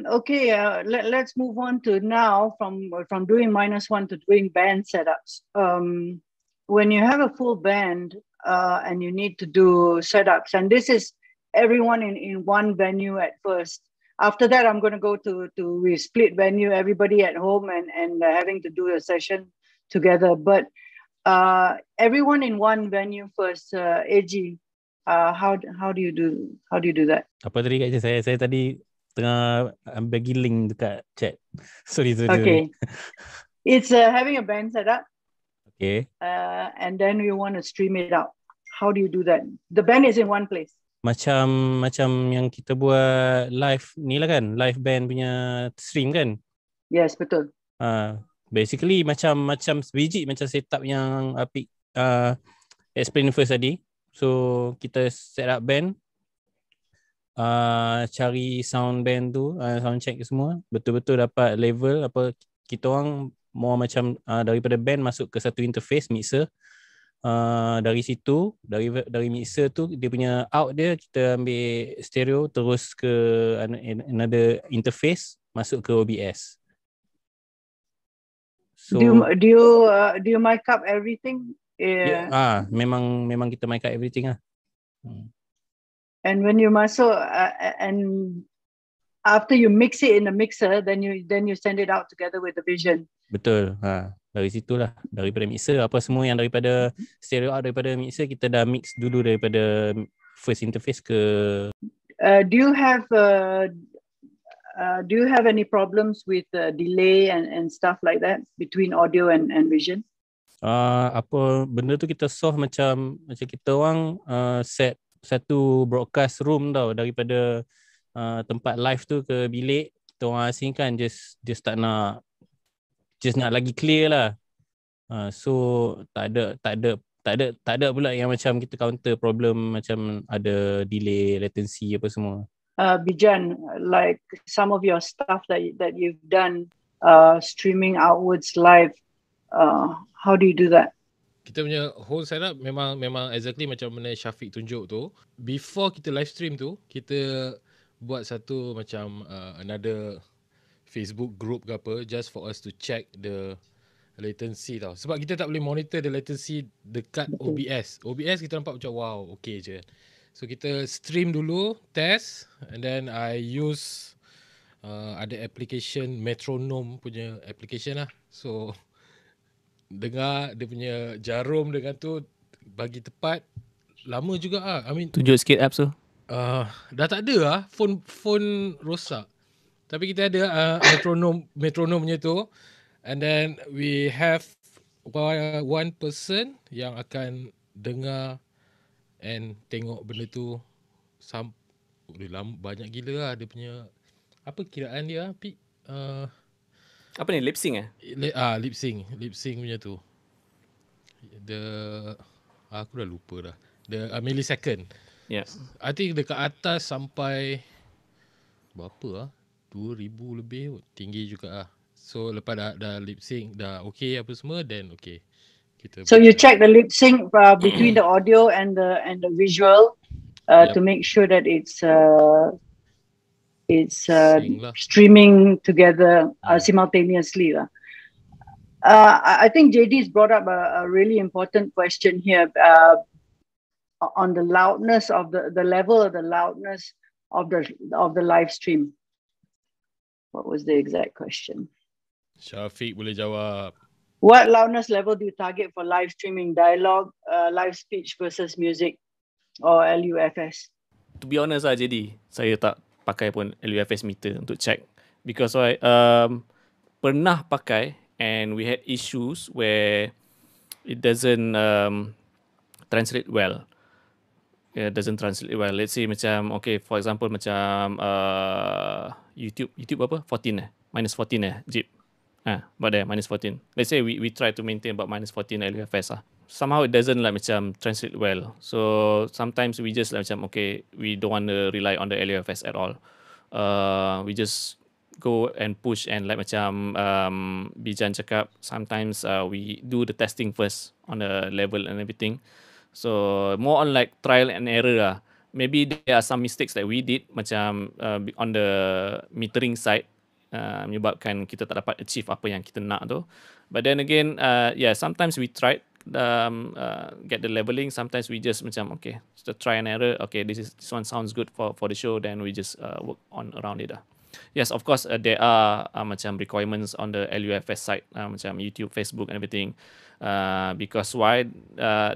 Okay, let's move on to now from doing -1 to doing band setups. When you have a full band, and you need to do setups, and this is everyone in one venue at first. After that, I'm going to go to we split venue, everybody at home, and having to do a session together. But everyone in one venue first. AG, how do you do that? Apa tadi Kak Jen? Saya tadi tengah bagi link dekat chat. Sorry. Okay. It's having a band setup. Okay. And then you want to stream it out. How do you do that? The band is in one place. Macam yang kita buat live ni lah kan, live band punya stream kan? Yes, betul. Basically macam sebiji macam setup yang Apik explain first tadi. So kita set up band, cari sound band tu, sound check semua, betul-betul dapat level apa. Kita orang mau macam daripada band masuk ke satu interface mixer. Dari situ, dari mixer tu dia punya out dia, kita ambil stereo terus ke another interface masuk ke OBS. So Do you mic up everything? Yeah. Memang kita mic up everything lah. And when you masuk and after you mix it in the mixer, then you send it out together with the Bijan. Betul. Dari situlah, daripada mixer apa semua yang daripada stereo out daripada mixer kita dah mix dulu daripada first interface ke. Do you have any problems with delay and stuff like that between audio and vision? Apa benda tu kita solve macam kita orang set satu broadcast room tau, daripada tempat live tu ke bilik kita orang asingkan, just nak lagi clear lah. So tak ada pula yang macam kita counter problem macam ada delay, latency apa semua. Bijan, like some of your stuff that you've done streaming outwards live, how do you do that? Kita punya whole setup memang exactly macam mana Syafiq tunjuk tu. Before kita live stream tu, kita buat satu macam another Facebook group ke apa, just for us to check the latency tau. Sebab kita tak boleh monitor the latency dekat OBS. OBS kita nampak macam wow, okay je. So kita stream dulu, test, and then I use ada application metronome punya application lah. So dengar dia punya jarum dengan tu bagi tepat. Lama juga ah. I mean, tunjuk sikit apps tu. Dah tak ada lah. Phone rosak. Tapi kita ada metronome punya tu. And then we have one person yang akan dengar and tengok benda tu banyak gila lah dia punya. Apa kiraan dia Pik? Apa ni, lip sync Lip sync punya tu. Aku dah lupa dah. The millisecond. Yeah. I think dekat atas sampai berapa 2000 lebih, tinggi juga lah. So lepas dah lip sync dah okay apa semua, then okay. So you check the lip sync between the audio and the visual to make sure that it's streaming together simultaneously. I think JD's brought up a really important question here on the loudness of the level of the loudness of the live stream. What was the exact question? Syafiq boleh jawab. What loudness level do you target for live streaming dialogue, live speech versus music or LUFS? To be honest lah JD, saya tak pakai pun LUFS meter untuk check, because pernah pakai and we had issues where it doesn't translate well. It doesn't translate well. Let's say macam, okay, for example macam YouTube apa? 14 -14 Jeep. About there, -14. Let's say we try to maintain about -14 LUFS lah. Somehow it doesn't like macam translate well. So sometimes we just like macam, okay, we don't want to rely on the LUFS at all. We just go and push and like macam Bijan cakap, sometimes we do the testing first on the level and everything. So more on like trial and error lah. Maybe there are some mistakes that we did macam on the metering side, menyebabkan kita tak dapat achieve apa yang kita nak tu. But then again, sometimes we tried get the leveling. Sometimes we just macam, okay, so try and error. Okay, this one sounds good for the show. Then we just work on around it. Yes, of course, there are macam requirements on the LUFS side, macam YouTube, Facebook and everything. Because why?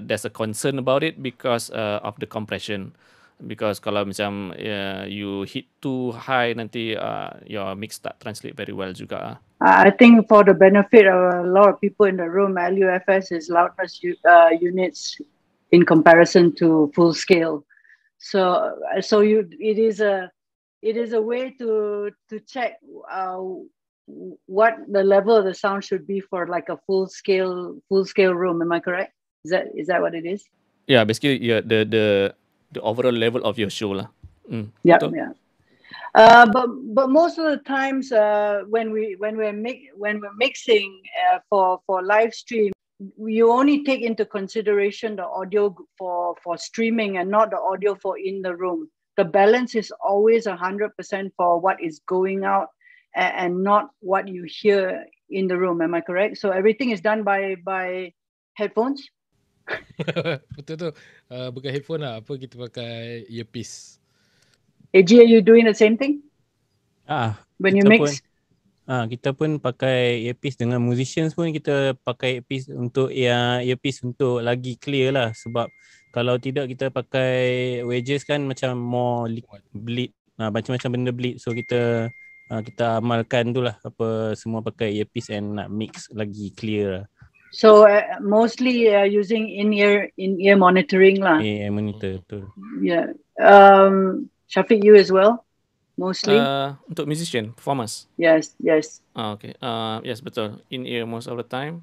There's a concern about it because of the compression. Because kalau macam you hit too high, nanti your mix tak translate very well juga. I think for the benefit of a lot of people in the room, LUFS is loudness units in comparison to full scale. So it is a way to check what the level of the sound should be for like a full scale room. Am I correct? Is that what it is? Yeah, basically, yeah, the overall level of your show lah. Yeah, Betul? yeah. But most of the times when we're mixing for live stream, you only take into consideration the audio for streaming and not the audio for in the room. The balance is always 100% for what is going out and not what you hear in the room. Am I correct? So everything is done by headphones. Betul tu. Bukan headphone lah. Apa kita pakai earpiece. AG, are you doing the same thing when you kita mix? Kita pun pakai earpiece dengan musicians pun kita pakai earpiece untuk lagi clear lah, sebab kalau tidak kita pakai wedges kan macam more bleed, macam-macam benda bleed, so kita amalkan tu lah, apa semua pakai earpiece and nak mix lagi clear lah. So mostly using in-ear monitoring lah. Monitor betul. Yeah. Syafiq, you as well? Mostly? Untuk musician, performers. Yes. Okay. Yes, betul. In-ear most of the time.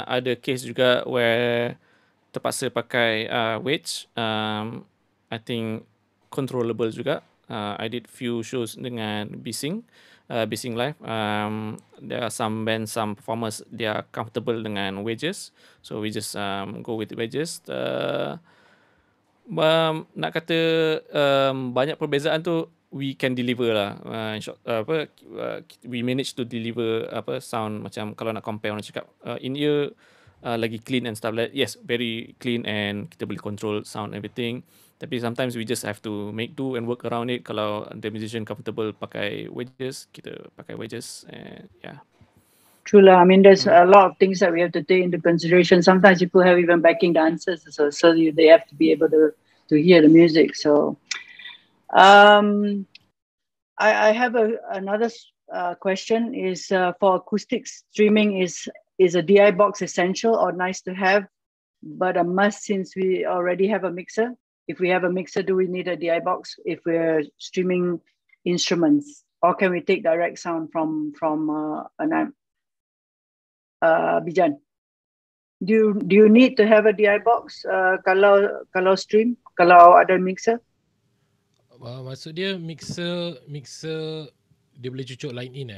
Ada case juga where terpaksa pakai wedge. I think controllable juga. I did few shows dengan Bising Live. There are some bands, some performers, they are comfortable dengan wedges. So we just go with wedges. Nak kata banyak perbezaan tu we can deliver lah. We manage to deliver sound macam kalau nak compare orang cakap in ear lagi clean and stuff like that. Yes, very clean and kita boleh control sound everything. Tapi sometimes we just have to make do and work around it. Kalau the musician comfortable pakai wedges, kita pakai wedges, and yeah. True lah. I mean, there's a lot of things that we have to take into consideration. Sometimes people have even backing dancers, so they have to be able to hear the music. So, I have another question. Is for acoustic streaming, is a DI box essential or nice to have, but a must since we already have a mixer? If we have a mixer, do we need a DI box if we're streaming instruments, or can we take direct sound from an amp? Bijan, do you need to have a DI box kalau stream, kalau ada mixer? Maksud dia mixer dia boleh cucuk line in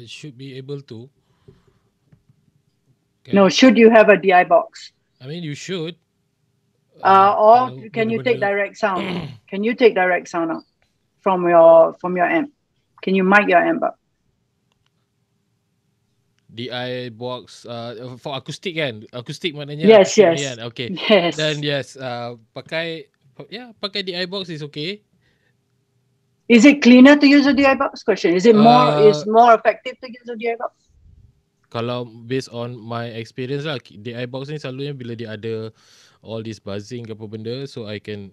should be able to. Okay. No, should you have a DI box? I mean, you should. Or can you take direct sound? Can you take direct sound out from your amp? Can you mic your amp up? DI box for acoustic kan? Acoustic maknanya yes. Kan? Okay. Yes. Then yes, pakai DI box is okay. Is it cleaner to use a DI box? Question. Is it more effective to use a DI box? Kalau based on my experience lah, DI box ni selalunya bila dia ada all this buzzing ke apa benda, so I can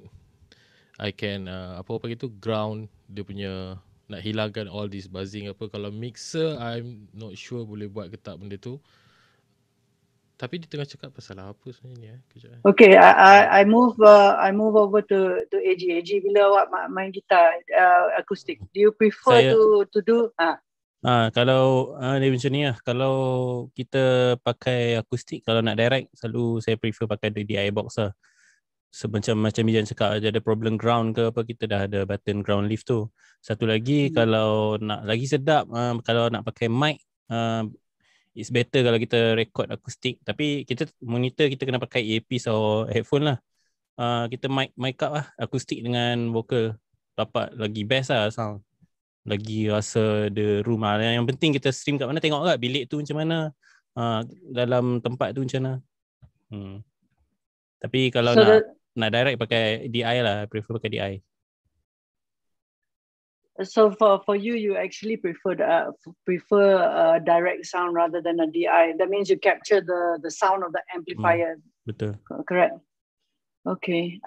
apa gitu ground dia punya, nak hilangkan all this buzzing apa. Kalau mixer I'm not sure boleh buat ke tak benda tu. Tapi dia tengah cakap pasal apa sebenarnya kejap. Okay, I move over to AG. AG, bila awak main gitar acoustic, do you prefer to do kalau dia macam ni lah, kalau kita pakai akustik, kalau nak direct selalu saya prefer pakai DI box lah. So, macam Bijan cakap, ada problem ground ke apa, kita dah ada button ground lift tu. Satu lagi, kalau nak lagi sedap, kalau nak pakai mic, it's better kalau kita record akustik. Tapi kita monitor, kita kena pakai earpiece atau headphone lah. Kita mic up lah akustik dengan vocal, dapat lagi best lah sound, lagi rasa the room lah. Yang penting kita stream kat mana, tengok kat bilik tu macam mana, dalam tempat tu macam mana. Tapi kalau nak direct pakai DI lah, prefer pakai DI. So for you actually prefer direct sound rather than a DI. That means you capture the sound of the amplifier. Betul. Correct. Okay.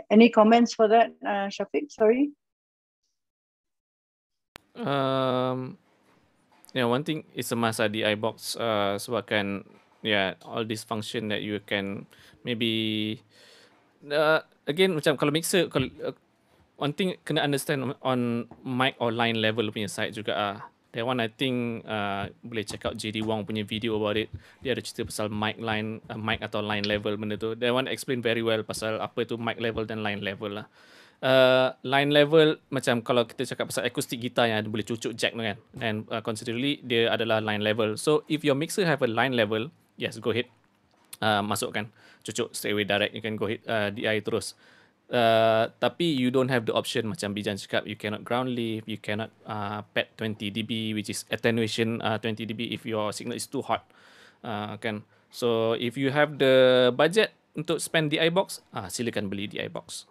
Any comments for that, Syafiq? Sorry. One thing is a must DI box sebabkan all this function that you can maybe again macam kalau mixer, kalau one thing kena understand on mic or line level punya side juga That one I think boleh check out JD Wong punya video about it. Dia ada cerita pasal mic atau line level benda tu. That one explain very well pasal apa tu mic level dan line level lah. Line level macam kalau kita cakap pasal acoustic guitar yang boleh cucuk jack tu kan. And considerably dia adalah line level. So if your mixer have a line level, yes, go ahead. Masukkan cucuk straight away direct. You can go ahead DI terus. Tapi you don't have the option macam Bijan cakap, you cannot ground lift, you cannot pad 20 dB which is attenuation 20 dB if your signal is too hot, kan. So if you have the budget untuk spend DI box, silakan beli DI box.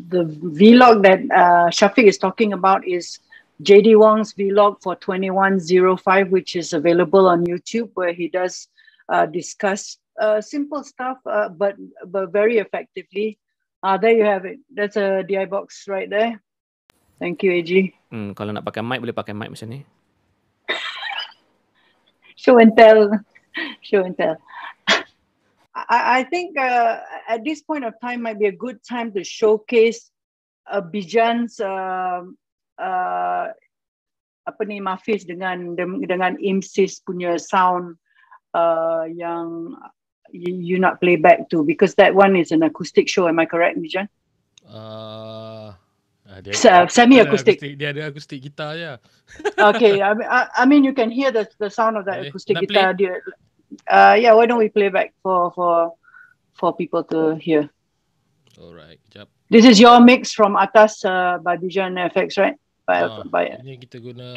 The vlog that Syafiq is talking about is JD Wong's vlog for 2105, which is available on YouTube, where he does discuss simple stuff but very effectively. There you have it. That's a DI box right there. Thank you, AG. Kalau nak pakai mic, boleh pakai mic macam ni. Show and tell. Show and tell. I think at this point of time might be a good time to showcase Bijan's Mafis dengan IMSIS punya sound yang you not play back to, because that one is an acoustic show. Am I correct, Bijan? Semi-acoustic. Dia ada acoustic gitar je. Okay, I mean you can hear the sound of that acoustic guitar. Yeah, why don't we play back for people to hear? Alright, kejap. This is your mix from atas by Bijan FX, right? Ini kita guna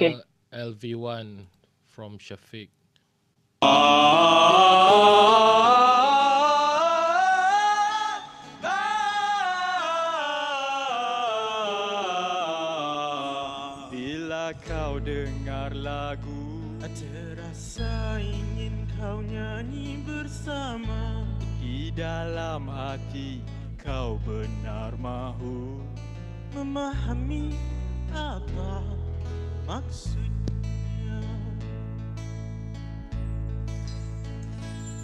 LV1 from Syafiq. Bila kau dengar lagu, terasa ingin kau nyanyi bersama. Di dalam hati kau benar mahu memahami apa maksudnya.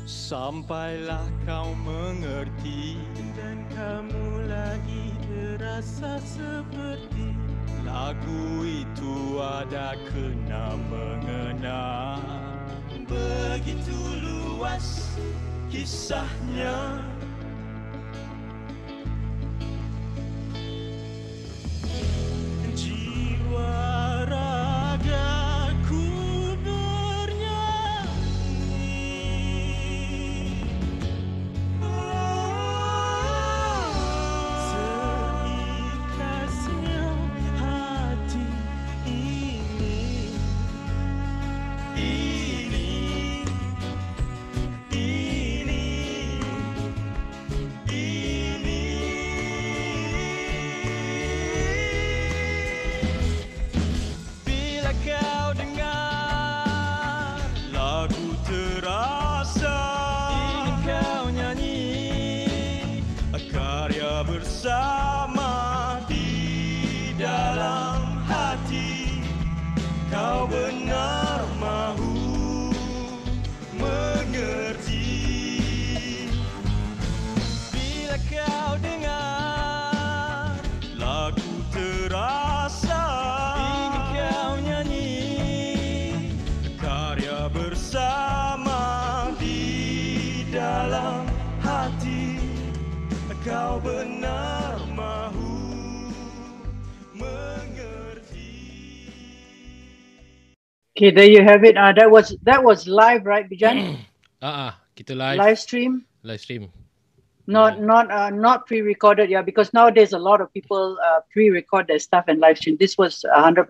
Sampailah kau mengerti dan kamu lagi terasa seperti lagu itu ada kena mengena. Begitu luas kisahnya. Jiwa ragaku bersama di dalam hati kau benar mahu mengerti. Bila kau dengar lagu terasa ingin kau nyanyi karya bersama di dalam hati kau benar mahu mengerti. Okay, there you have it. That was live, right, Bijan? Kita live. Live stream. Live stream. Not pre-recorded, yeah, because nowadays a lot of people pre-record their stuff and live stream. This was 100%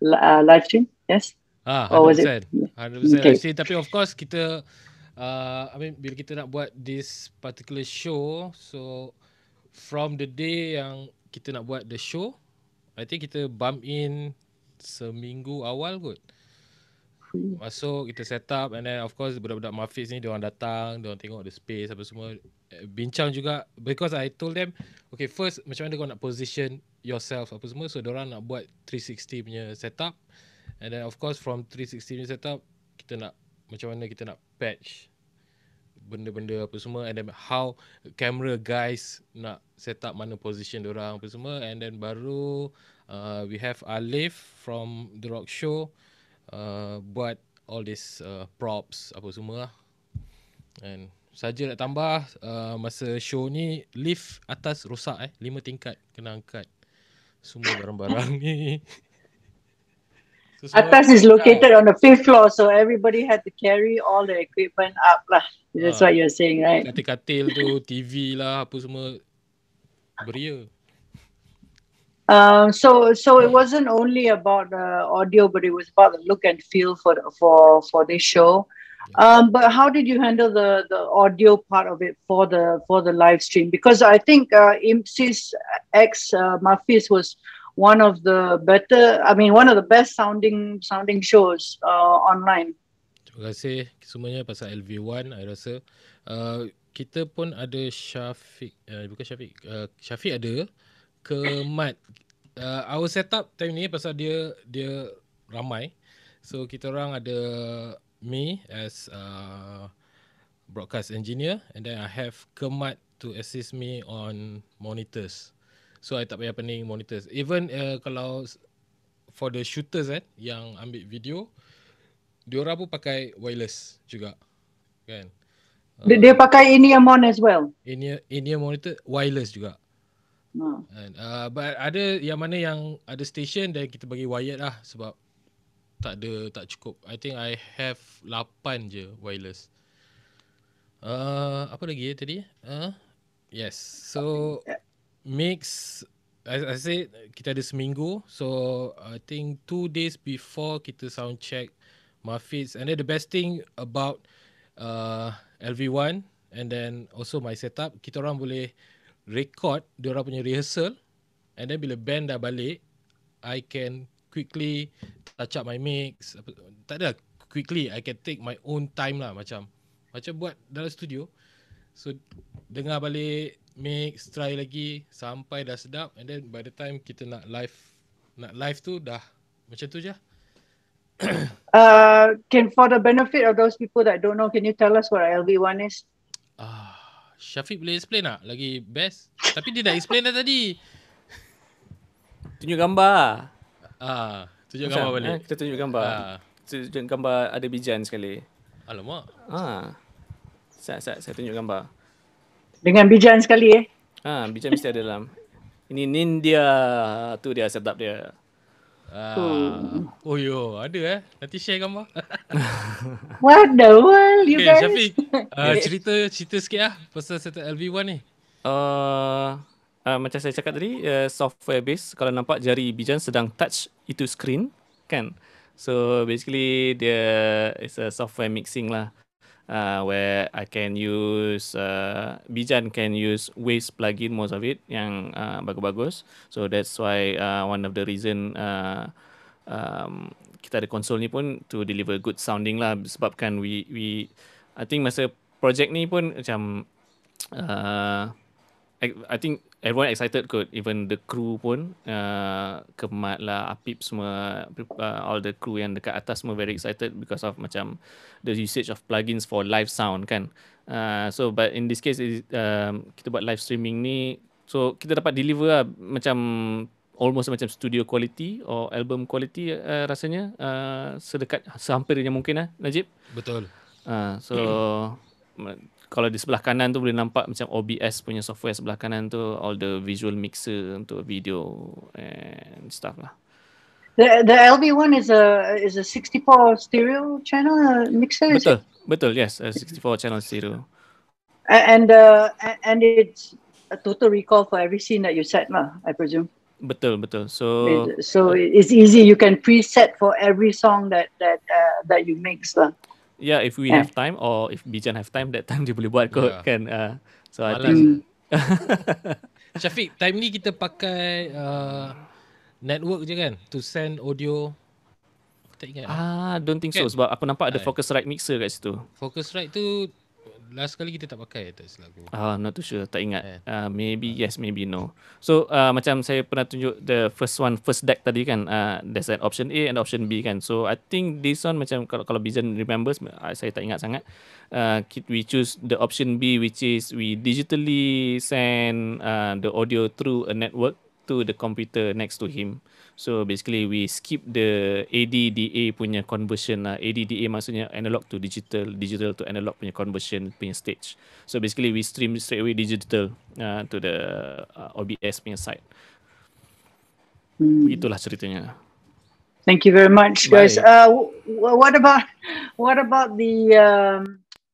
live stream, yes? 100%. Or was it? 100% Okay. live stream. Tapi of course kita I mean bila kita nak buat this particular show, so from the day yang kita nak buat the show, I think kita bump in seminggu awal kot. Masuk, kita set up, and then of course budak-budak Mafiz ni diorang datang, diorang tengok the space apa semua, bincang juga, because I told them okay, first macam mana kau nak position yourself apa semua, so diorang nak buat 360 punya setup, and then of course from 360 punya setup kita nak macam mana kita nak patch benda-benda apa semua, and then how camera guys nak set up mana position diorang apa semua, and then baru we have Alif from The Rock Show. buat all this props apa semua lah. And saja nak tambah masa show ni lift atas rosak 5 tingkat kena angkat semua barang-barang ni. So, Atas is located on the 5th floor, so everybody had to carry all the equipment up lah. That's what you're saying, right? katil-katil tu, TV lah, apa semua beria. So it wasn't only about the audio, but it was about the look and feel for this show. But how did you handle the audio part of it for the live stream? Because I think IMSI's X Mafis was one of the best sounding shows online. Terima kasih semuanya pasal LV1. I rasa kita pun ada Syafiq, bukan Syafiq, Syafiq ada Ahmad. Our setup time ni pasal dia ramai. So kita orang ada me as broadcast engineer, and then I have Ahmad to assist me on monitors. So I tak payah pening monitors. Even kalau for the shooters yang ambil video, diorang pun pakai wireless juga, kan? Dia pakai in-ear mon as well. In-ear monitor wireless juga. And, but ada yang mana yang ada station dan kita bagi wired lah sebab tak cukup. I think I have 8 je wireless. Apa lagi tadi? Yes. So mix, I said kita ada seminggu. So I think 2 days before kita sound check Mafis. And then the best thing about LV1 and then also my setup, kita orang boleh record diorang punya rehearsal, and then bila band dah balik, I can quickly touch up my mix. Tak ada quickly, I can take my own time lah, macam buat dalam studio. So dengar balik, mix, try lagi sampai dah sedap, and then by the time kita nak live tu dah macam tu je. For the benefit of those people that don't know, can you tell us what LV1 is? Syafiq boleh explain tak? Lagi best. Tapi dia dah explain dah tadi. Tunjuk gambar. Tunjuk gambar balik. Kita tunjuk gambar. Tunjuk gambar ada Bijan sekali. Alamak. Saya tunjuk gambar. Dengan Bijan sekali Bijan mesti ada dalam. Ini Nindia. Tu dia setup dia. Oh yo, ada nanti share gambar. What the world, you guys? Syafiq, cerita sikit lah pasal setup LV1 ni. Macam saya cakap tadi, software base. Kalau nampak jari Bijan sedang touch itu screen, kan? So basically dia is a software mixing lah. Where I can use Bijan can use Waves plugin, most of it yang bagus-bagus. So that's why one of the reason kita ada konsol ni pun to deliver good sounding lah, sebabkan we I think masa project ni pun macam I think everyone excited kot, even the crew pun, Kemat lah, Apip semua, all the crew yang dekat atas semua very excited because of macam the usage of plugins for live sound, kan. So but in this case kita buat live streaming ni, so kita dapat deliver lah macam almost macam studio quality or album quality rasanya, sehampir yang mungkin lah, Najib. Betul. So kalau di sebelah kanan tu boleh nampak macam OBS punya software sebelah kanan tu, all the visual mixer untuk video and stuff lah. The LV1 is a 64 stereo channel mixer. Betul, yes, a 64 channel stereo. And it's a total recall for every scene that you set lah, I presume. Betul. So it's easy. You can preset for every song that you mix lah. Yeah, if we have time, or if Bijan have time, that time dia boleh buat kot, kan. So I think Syafiq, time ni kita pakai network je kan to send audio. Aku tak ingat. Don't think so, sebab aku nampak ada Focusrite mixer kat situ. Focusrite tu last kali kita tak pakai, tak silap aku. Not too sure, tak ingat. Maybe yes, maybe no. So macam saya pernah tunjuk the first deck tadi kan, there's an option A and option B kan. So I think this one macam kalau Bijan remembers, saya tak ingat sangat. We choose the option B, which is we digitally send the audio through a network to the computer next to him. So basically we skip the ADDA punya conversion lah. ADDA maksudnya analog to digital, digital to analog punya conversion punya stage. So basically we stream straight away digital to the OBS punya site. Begitulah ceritanya. Thank you very much, guys. Bye.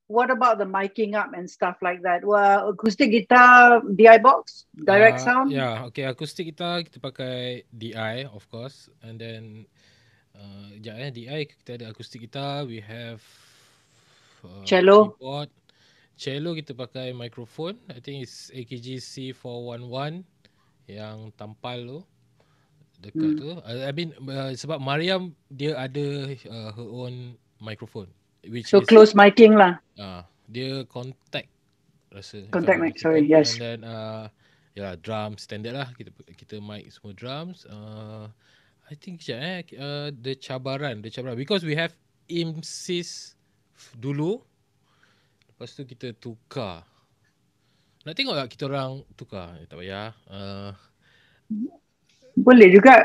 What about the miking up and stuff like that? Well, acoustic guitar, DI box, direct sound. Yeah, okay. Acoustic guitar kita pakai DI, of course, and then DI kita ada acoustic guitar. We have Cello. keyboard. Cello kita pakai microphone. I think it's AKG C411 yang tampal tu. Dekat tu. I mean sebab Mariam dia ada her own microphone, which So is close miking lah. dia contact rasa. Contact mic, sorry, yes. And then ya drum standard lah, kita mic semua drums. I think the cabaran because we have IMSIS dulu, lepas tu kita tukar. Nak tengok tak kita orang tukar? Tak payah. Boleh juga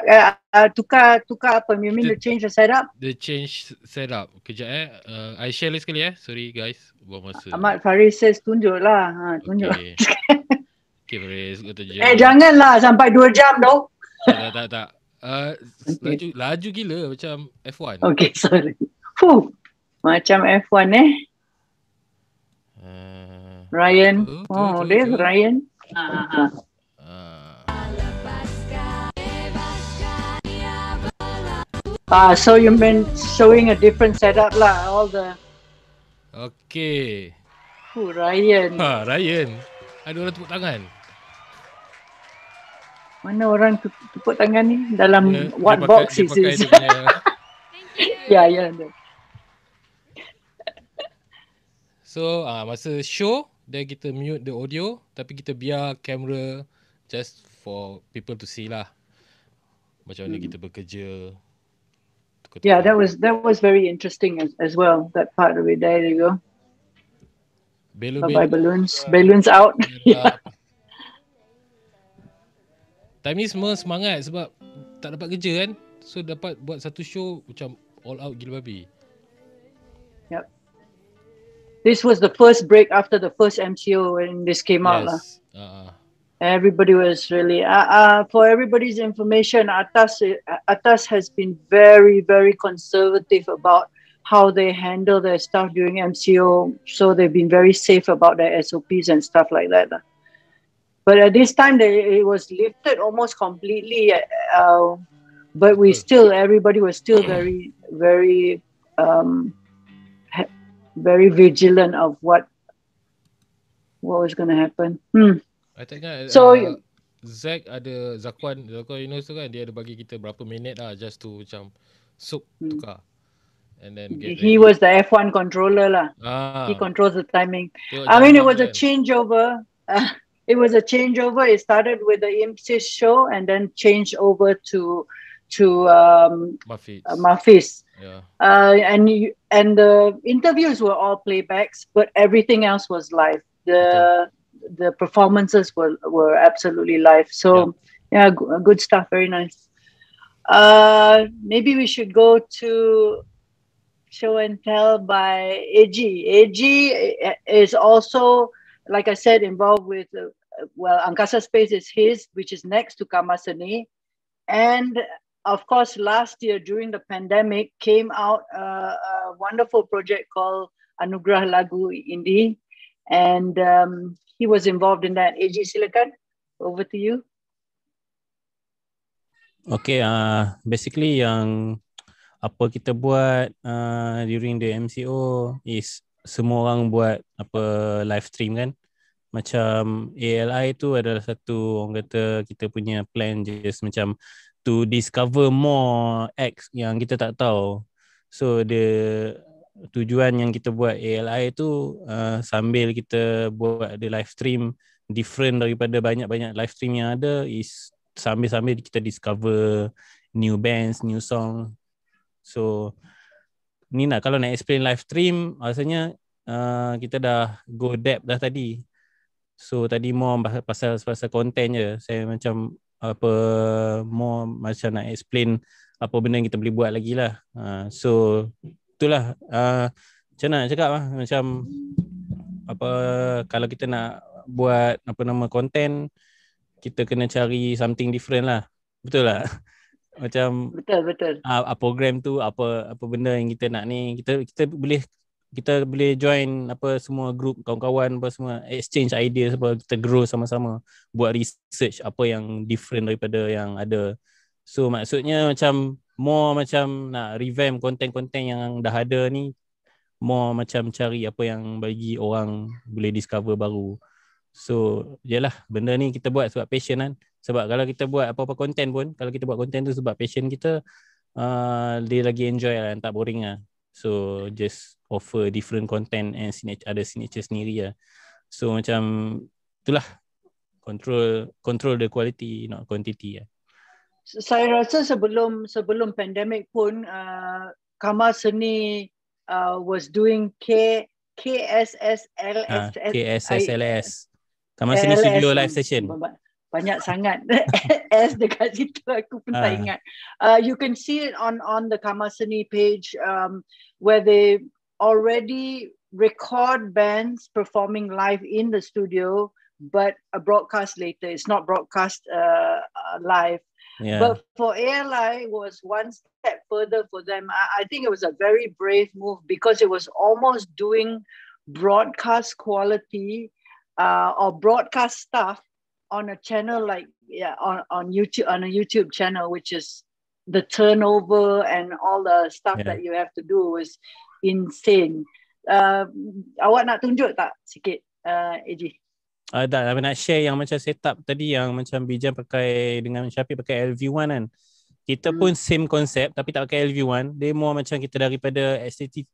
tukar apa? You mean to change the setup? The change setup. Kejap I share lagi sekali Sorry guys, buang masa. Ahmad Faris says tunjuk lah. Tunjuk. Okay. Okay Faris, kata je. Janganlah sampai 2 jam tau. Tak. Laju gila macam F1. Okay, sorry. Macam F1 Ryan. There's Ryan. So you've been showing a different setup lah, all the. Okay. Ryan. Ryan. Ada orang tepuk tangan. Mana orang tepuk tangan ni? Dalam what box is this? Yeah. So masa show then kita mute the audio, tapi kita biar kamera just for people to see lah. Macam mana kita bekerja. Yeah, that was very interesting as well. That part of it. There you go. Bye balloons. Balloons out. Yeah. Time ni semua semangat sebab tak dapat kerja kan. So dapat buat satu show macam all out gila babi. Yep. This was the first break after the first MCO when this came out lah. Everybody was really for everybody's information, Atas has been very, very conservative about how they handle their stuff during MCO. So they've been very safe about their SOPs and stuff like that. But at this time, it was lifted almost completely. But everybody was still very, very, very vigilant of what was going to happen. I tengok Zack ada Zakwan Yunus tu kan, dia ada bagi kita berapa minit lah just to macam tukar and then get he was the F1 controller lah. He controls the timing. I mean it was a changeover. It started with the IMSIS show and then changed over to Mafis. Yeah. And the interviews were all playbacks, but everything else was live. The performances were absolutely live. So yeah, good stuff. Very nice. Maybe we should go to show and tell by AG. AG is also, like I said, involved with Angkasa Space is his, which is next to Kamasani, and of course last year during the pandemic came out a wonderful project called Anugerah Lagu Indie, and he was involved in that. AG, silakan. Over to you. Okay, basically yang apa kita buat during the MCO is semua orang buat live stream kan. Macam ALI tu adalah satu, orang kata kita punya plan just macam to discover more acts yang kita tak tahu. So tujuan yang kita buat ALI tu sambil kita buat ada live stream different daripada banyak-banyak live stream yang ada, is sambil-sambil kita discover new bands, new song. So ni kalau nak explain live stream rasanya kita dah go depth dah tadi. So tadi more pasal content je. Saya macam apa more macam nak explain apa benda yang kita boleh buat lagi lah. So itulah macam mana nak cakap lah, macam apa, kalau kita nak buat apa nama content, kita kena cari something different lah. Betul lah. Macam Betul. program tu apa benda yang kita nak ni, kita boleh join apa semua group kawan-kawan apa semua, exchange idea, apa kita grow sama-sama, buat research apa yang different daripada yang ada. So maksudnya macam more macam nak revamp konten-konten yang dah ada ni, more macam cari apa yang bagi orang boleh discover baru. So yalah, benda ni kita buat sebab passion kan. Sebab kalau kita buat apa-apa konten pun, kalau kita buat konten tu sebab passion kita, dia lagi enjoy lah, tak boring lah. So just offer different content and ada signature sendiri lah. So macam itulah, control the quality, not quantity lah. Saya rasa sebelum pandemic pun Kamar Seni was doing KSSLS. Kamar Seni Studio Live Session. Banyak sangat S dekat situ, aku pun tak ingat. You can see it on the Kamar Seni page, where they already record bands performing live in the studio, but a broadcast later. It's not broadcast live. Yeah. But for ALI was one step further for them. I think it was a very brave move, because it was almost doing broadcast quality or broadcast stuff on a channel like on YouTube, on a YouTube channel, which is the turnover and all the stuff that you have to do is insane. Awak nak tunjuk tak sikit, AJ? Tak, nak share yang macam setup tadi yang macam Bijan pakai dengan Syafiq pakai LV1 kan. Kita pun same konsep tapi tak pakai LV1. Dia more macam kita daripada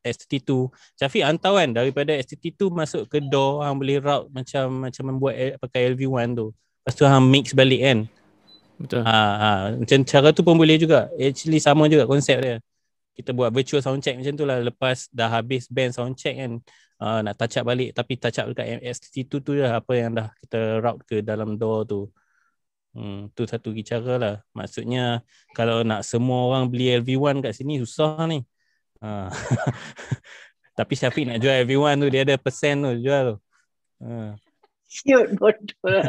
STT2. Syafiq hantar kan, daripada STT2 masuk ke door, hang boleh route macam membuat pakai LV1 tu. Lepas tu hang mix balik kan. Betul. Macam cara tu pun boleh juga. Actually sama juga konsep dia. Kita buat virtual sound check macam tu lah. Lepas dah habis band sound check kan, nak touch up balik, tapi touch up dekat STT2 tu lah, apa yang dah kita route ke dalam door tu. Tu satu cara lah. Maksudnya kalau nak semua orang beli LV1 kat sini susah ni. Tapi Syafiq nak jual LV1 tu, dia ada persen tu jual tu. Cute, betul.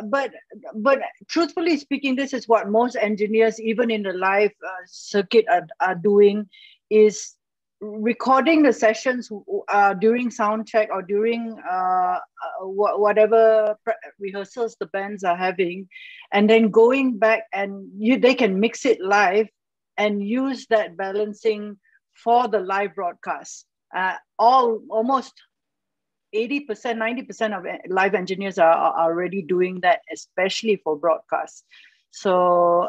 But truthfully speaking, this is what most engineers, even in the live circuit, are doing, is recording the sessions during sound check or during whatever rehearsals the bands are having, and then going back and they can mix it live and use that balancing for the live broadcast. Almost 80%, 90% of live engineers are already doing that, especially for broadcast. So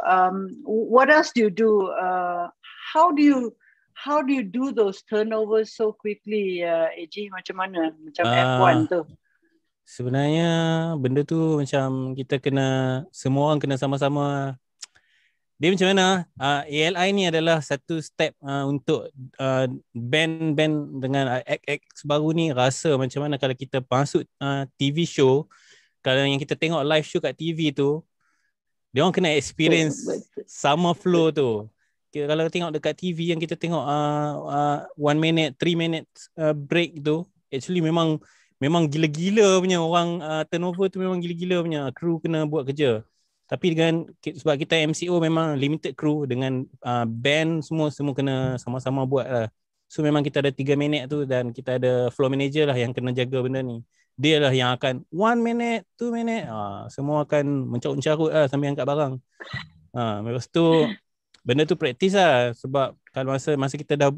what else do you do? How do you do those turnovers so quickly, AJ? Macam mana? Macam F1 tu. Sebenarnya benda tu macam kita kena, semua orang kena sama-sama. Dia macam mana? ALI ni adalah satu step untuk band-band dengan act baru ni rasa macam mana kalau kita masuk TV show. Kalau yang kita tengok live show kat TV tu, dia orang kena experience sama flow tu. Kalau tengok dekat TV yang kita tengok 1 minute, 3 minutes break tu, actually memang gila-gila punya orang, turnover tu memang gila-gila punya, kru kena buat kerja. Tapi sebab kita MCO memang limited crew, dengan band semua kena sama-sama buat lah. So memang kita ada 3 minit tu, dan kita ada floor manager lah yang kena jaga benda ni. Dia lah yang akan 1 minute, 2 minute, semua akan mencarut-carut lah sambil angkat barang. Lepas tu benda tu praktis lah. Sebab kalau masa kita dah,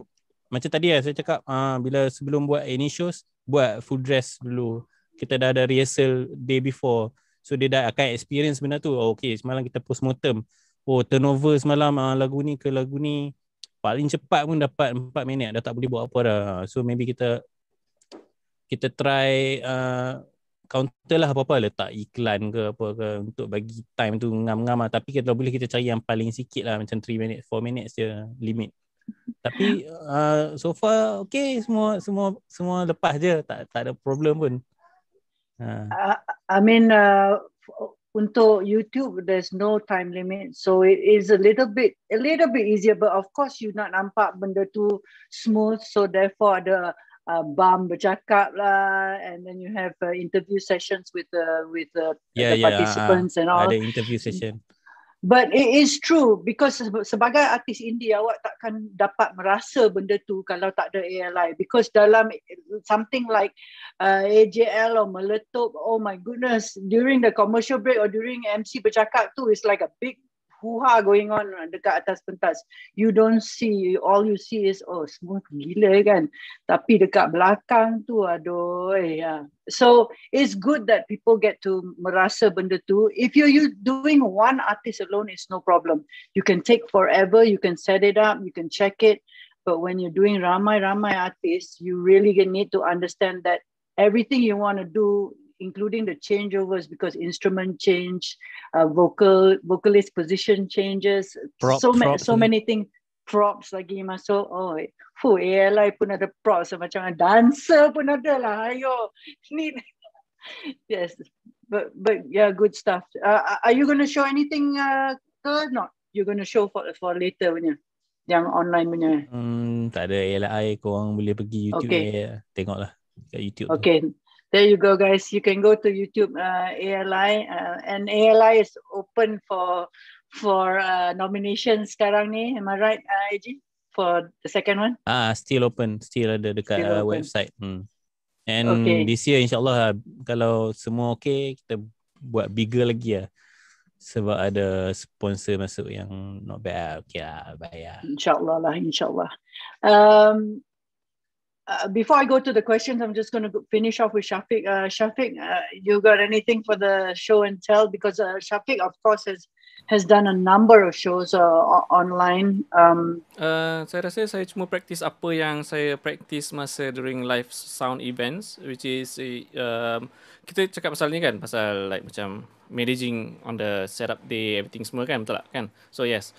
macam tadi lah saya cakap, bila sebelum buat any shows, buat full dress dulu. Kita dah ada rehearsal day before. So dia dah akan experience benda tu. Okay, semalam kita postmortem. Turnover semalam lagu ni ke lagu ni paling cepat pun dapat 4 minit. Dah tak boleh buat apa dah. So maybe kita try counter lah apa-apa. Letak iklan ke apa ke untuk bagi time tu ngam-ngam lah. Tapi kalau boleh kita cari yang paling sikit lah. Macam 3 minutes, 4 minutes je limit. Tapi so far okay, semua lepas je. Tak ada problem pun. I mean, untuk YouTube, there's no time limit, so it is a little bit easier. But of course, you nak nampak benda tu smooth, so therefore ada bam bercakap lah, and then you have interview sessions with the participants and all. Ada interview session. But it is true because sebagai artis indie awak takkan dapat merasa benda tu kalau tak ada ALI, because dalam something like AJL or Meletup, oh my goodness, during the commercial break or during MC bercakap tu, it's like a big hoo-ha going on dekat atas pentas. You don't see, all you see is smooth gila kan, tapi dekat belakang tu aduh ya. So it's good that people get to merasa benda tu. If you're doing one artist alone, it's no problem. You can take forever, you can set it up, you can check it. But when you're doing ramai-ramai artists, you really need to understand that everything you want to do, including the changeovers, because instrument change, vocalist position changes, so many things, props lagi masuk. ALI pun ada props, macam dancer pun ada lah. Ayo, need. Yes, but yeah, good stuff. Are you going to show anything or not? You're going to show for later punya, yang online punya? Tak ada ALI, korang boleh pergi YouTube tengoklah kat YouTube. Okay. There you go, guys. You can go to YouTube ALI, and ALI is open for nominations sekarang ni. Am I right, AJ? For the second one? Still open. Still ada dekat website. And this year insyaAllah kalau semua okay, kita buat bigger lagi lah. Sebab ada sponsor masuk yang not bad. Okay lah, bayar. InsyaAllah. Before I go to the questions, I'm just going to finish off with Syafiq. Syafiq, you got anything for the show and tell? Because Syafiq, of course, has done a number of shows online. Saya rasa saya cuma practice apa yang saya practice masa during live sound events, which is kita cakap pasal ni kan, pasal like macam managing on the setup day, everything semua kan, betul tak kan? So yes,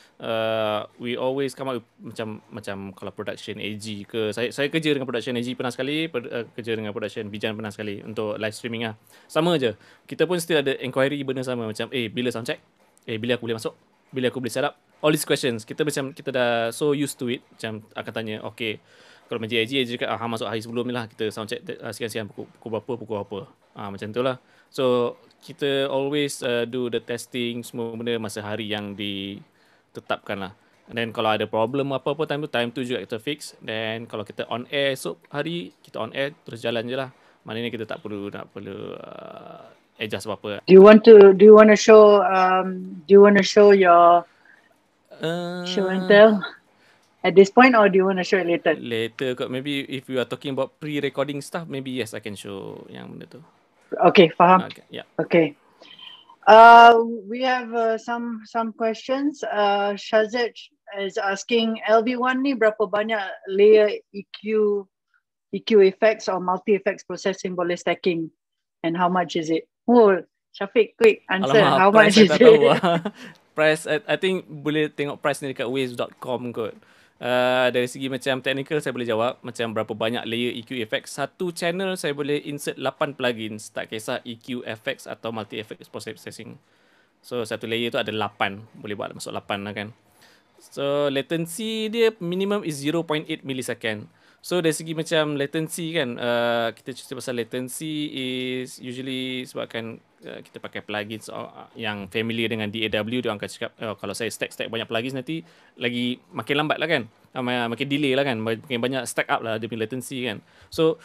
we always come up with macam kalau production AG ke, saya kerja dengan production AG pernah sekali, kerja dengan production Bijan pernah sekali untuk live streaming lah. Sama je, kita pun still ada inquiry benda sama, macam bila sound check, bila aku boleh masuk, bila aku boleh set up, all these questions. Kita dah so used to it, macam akan tanya, okay, kalau macam AG cakap masuk hari sebelum ni lah, kita sound check sekian-sekian, pukul berapa, macam tu lah. So kita always do the testing semua benda masa hari yang ditetapkan lah. And then kalau ada problem apa-apa time tu juga kita fix. Then kalau kita on air esok hari, kita on air terus jalan je lah. Maknanya kita tak perlu adjust apa-apa. Do you want to show your show and tell at this point, or do you want to show it later? Later kot. Maybe if you are talking about pre-recording stuff, maybe yes, I can show yang benda tu. Okay, faham. Okay, yeah. Okay. We have some questions. Shazet is asking, LV1 ni berapa banyak layer EQ effects or multi effects processing boleh stacking, and how much is it? Syafiq, quick answer. Alamak, how much is it? Price, I think boleh tengok price ni dekat waves.com kot. Dari segi macam technical saya boleh jawab macam berapa banyak layer EQ effects. Satu channel saya boleh insert 8 plugins, tak kisah EQ effects atau multi effects processing. So satu layer tu ada 8, boleh buat masuk 8 lah kan. So latency dia minimum is 0.8 millisecond. So dari segi macam latency kan, kita cerita pasal latency is usually sebabkan kita pakai plugins yang familiar dengan DAW, dia akan cakap kalau saya stack banyak plugins nanti lagi makin lambat lah kan, makin delay lah kan, makin banyak stack up lah dia punya latency kan. So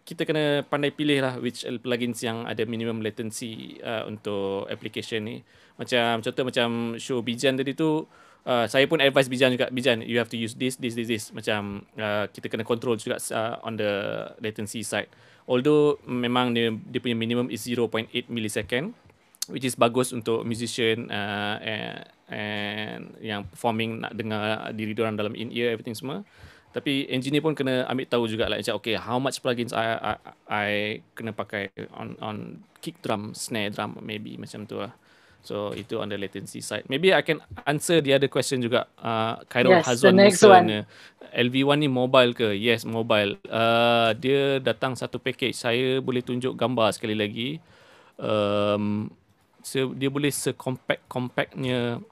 kita kena pandai pilih lah which plugins yang ada minimum latency untuk application ni. Macam contoh macam show Bijan tadi tu, saya pun advise Bijan juga, Bijan you have to use this. Macam kita kena control juga on the latency side. Although memang dia punya minimum is 0.8 millisecond, which is bagus untuk musician and yang performing nak dengar diri diorang dalam in-ear everything semua. Tapi engineer pun kena ambil tahu juga lah, macam okay, how much plugins I kena pakai on kick drum, snare drum maybe, macam tu lah. So itu on the latency side. Maybe I can answer the other question juga. Khairul Hazwan Musa, LV1 ni mobile ke? Yes, mobile. Dia datang satu package. Saya boleh tunjuk gambar sekali lagi. dia boleh compact-compactnya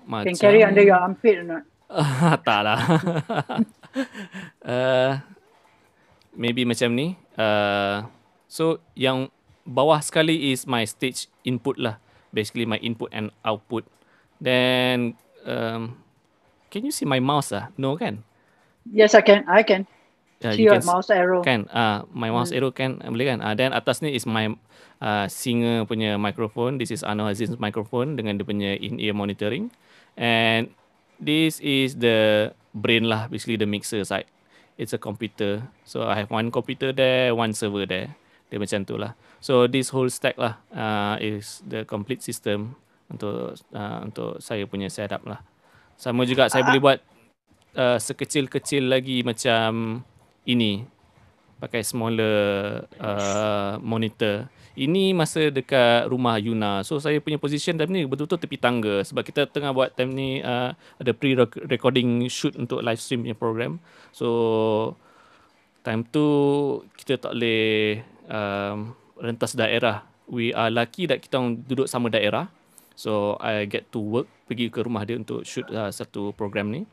macam Can carry under your armpit or not? tak lah. Maybe macam ni. So yang bawah sekali is my stage input lah. Basically my input and output. Then can you see my mouse ah? No kan? Yes, I can. See you your can mouse arrow. Kan? My mouse arrow kan boleh kan? Then atas ni is my singer punya microphone. This is Ahmad Aziz's microphone dengan dia punya in-ear monitoring. And this is the brain lah, basically the mixer side. It's a computer. So I have one computer there, one server there. Dia macam tu lah. So this whole stack lah is the complete system untuk saya punya setup lah. Sama juga saya boleh buat sekecil-kecil lagi macam ini. Pakai smaller monitor. Ini masa dekat rumah Yuna. So saya punya position time ni betul-betul tepi tangga. Sebab kita tengah buat time ni ada pre-recording shoot untuk live stream punya program. So time tu kita tak boleh rentas daerah. We are lucky that kita duduk sama daerah. So I get to work, pergi ke rumah dia untuk shoot satu program ni.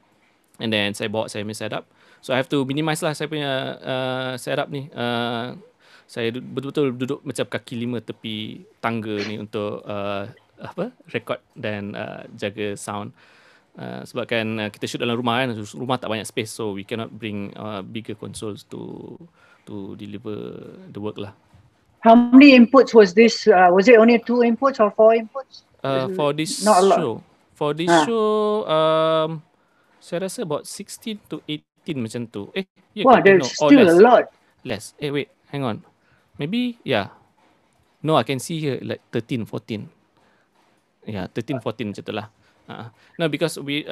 And then saya bawa saya punya setup. So I have to minimize lah saya punya setup ni. Saya betul-betul duduk macam kaki lima tepi tangga ni untuk record dan jaga sound. Sebab kan kita shoot dalam rumah kan, rumah tak banyak space, so we cannot bring bigger consoles to deliver the work lah. How many inputs was this? Was it only 2 inputs or 4 inputs? For this show, saya rasa about 16 to 18 macam tu. Wow, there's still a lot. Less. Wait, hang on. Maybe, yeah. No, I can see here like 13, 14. Yeah, 13, 14 macam tu lah. No, because we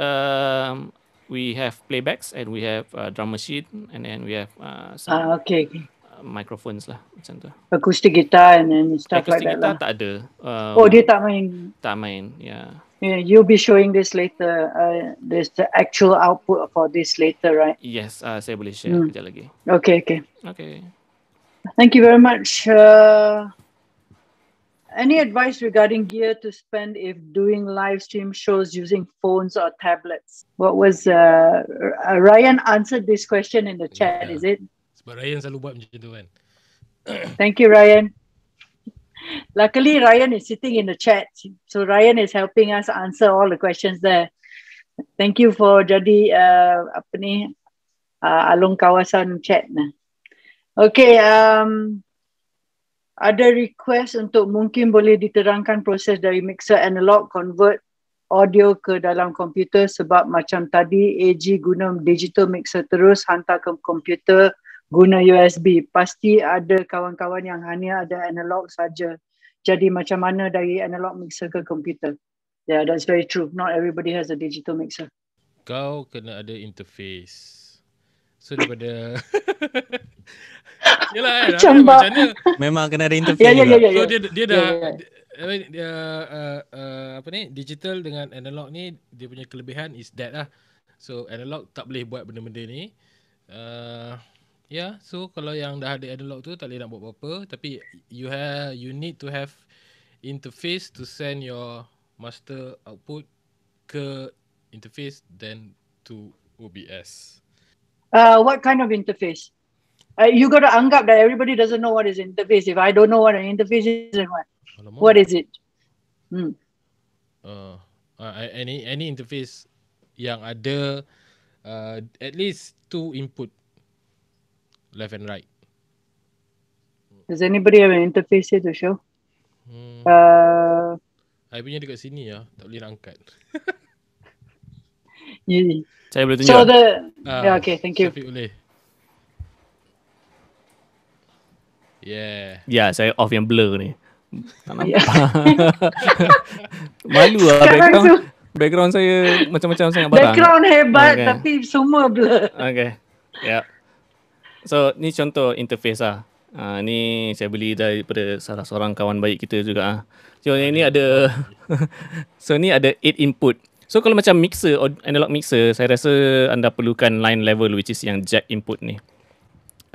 have playbacks and we have drum machine and then we have some microphones lah macam tu. Acoustic guitar and stuff like that. Acoustic guitar tak ada. Dia tak main? Tak main, yeah. Yeah, you'll be showing this later. There's the actual output for this later, right? Yes, saya boleh share kejap lagi. Okay. Thank you very much. Any advice regarding gear to spend if doing live stream shows using phones or tablets? What was Ryan answered this question in the chat, is it? Sebab Ryan selalu buat macam tu kan. Thank you, Ryan. Luckily, Ryan is sitting in the chat. So Ryan is helping us answer all the questions there. Thank you for jadi alung kawasan chat. Okay, ada request untuk mungkin boleh diterangkan proses dari mixer analog convert audio ke dalam komputer, sebab macam tadi AG guna digital mixer terus hantar ke komputer guna USB. Pasti ada kawan-kawan yang hanya ada analog saja. Jadi macam mana dari analog mixer ke komputer? Yeah, that's very true. Not everybody has a digital mixer. Kau kena ada interface. So daripada yalah kan, macam mana memang kena ada interface. So dia dah digital dengan analog ni dia punya kelebihan is that lah. So analog tak boleh buat benda-benda ni. So kalau yang dah ada analog tu tak boleh nak buat apa-apa, tapi you need to have interface to send your master output ke interface then to OBS. What kind of interface? You got to anggap that everybody doesn't know what is interface. If I don't know what an interface is, then what is it? Any interface yang ada at least 2 input, left and right. Does anybody have an interface here to show? I punya dekat sini ya, tak boleh nak angkat. Saya boleh tunjuk. So okay, thank you. Syafiq boleh. Ya, saya off yang blur ni. Tak nampak. Malu lah background saya macam-macam sangat barang. Background hebat tapi semua blur. Okay. So ni contoh interface lah. Ni saya beli daripada salah seorang kawan baik kita juga. So ni ada so ni ada 8 input. So kalau macam mixer, analog mixer, saya rasa anda perlukan line level which is yang jack input ni.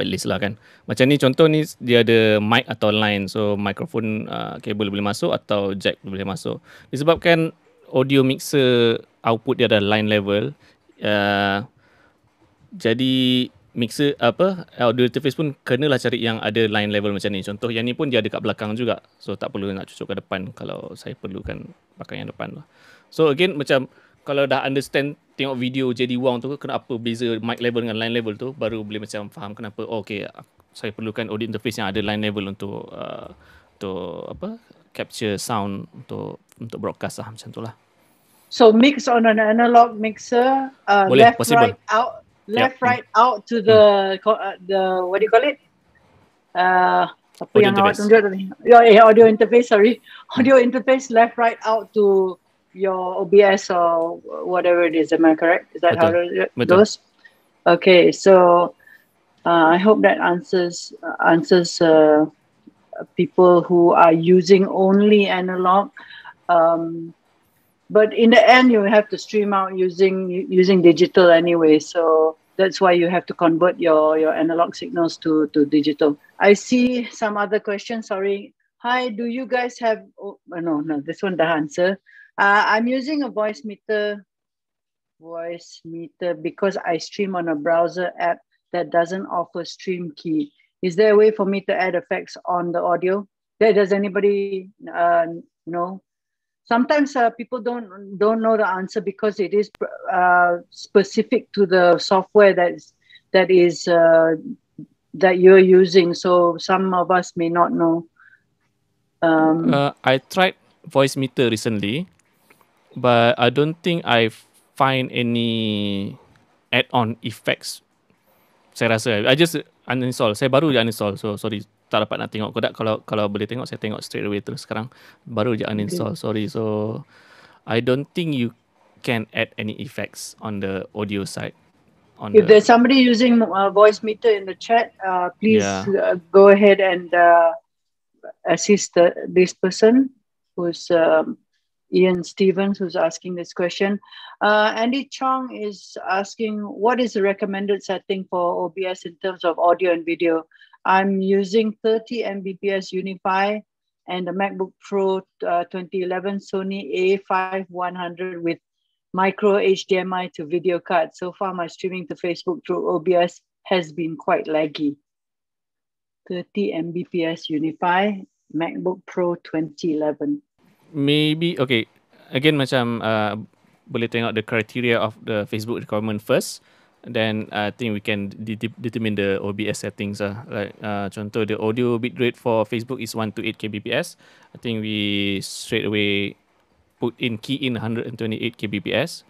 at least lah kan. Macam ni contoh ni dia ada mic atau line, so microphone kabel boleh masuk atau jack boleh masuk. Disebabkan audio mixer output dia ada line level, jadi mixer audio interface pun kenalah cari yang ada line level macam ni. Contoh yang ni pun dia ada kat belakang juga, so tak perlu nak cucuk ke depan kalau saya perlukan pakai yang depan lah. So again macam kalau dah understand tengok video JD Wong tu kenapa beza mic level dengan line level tu, baru boleh macam faham kenapa saya perlukan audio interface yang ada line level untuk capture sound untuk broadcast lah, macam tu lah. So mix on an analog mixer, Boleh, left possible. right out, Yep. right out to the what do you call it? Apa Audio yang awak interface. tunjuk tadi? Audio interface. Sorry, audio interface left right out to your OBS or whatever it is. Am I correct? Is that how it goes? Okay, so I hope that answers people who are using only analog. But in the end, you have to stream out using digital anyway. So that's why you have to convert your analog signals to digital. I see some other questions. Sorry. Hi, do you guys have? Oh, no, this one the answer. I'm using a voice meter because I stream on a browser app that doesn't offer stream key. Is there a way for me to add effects on the audio? Does anybody know? Sometimes people don't know the answer because it is specific to the software that you're using. So some of us may not know. I tried voice meter recently, but I don't think I find any add-on effects. Saya rasa I just uninstall. Saya baru je uninstall, so sorry tak dapat nak tengok kodak. Kalau boleh tengok, saya tengok straight away terus sekarang. Baru je uninstall, sorry. So I don't think you can add any effects on the audio side. If there's somebody using voice meter in the chat, please go ahead and assist this person who's Ian Stevens, who's asking this question. Andy Chong is asking, what is the recommended setting for OBS in terms of audio and video? I'm using 30 Mbps Unify and the MacBook Pro 2011 Sony A5100 with micro HDMI to video card. So far, my streaming to Facebook through OBS has been quite laggy. 30 Mbps Unify, MacBook Pro 2011. Maybe, okay. Again, macam boleh tengok the criteria of the Facebook requirement first. Then I think we can determine the OBS settings. Like contoh the audio bitrate for Facebook is 128 kbps. I think we straight away key in 128 kbps.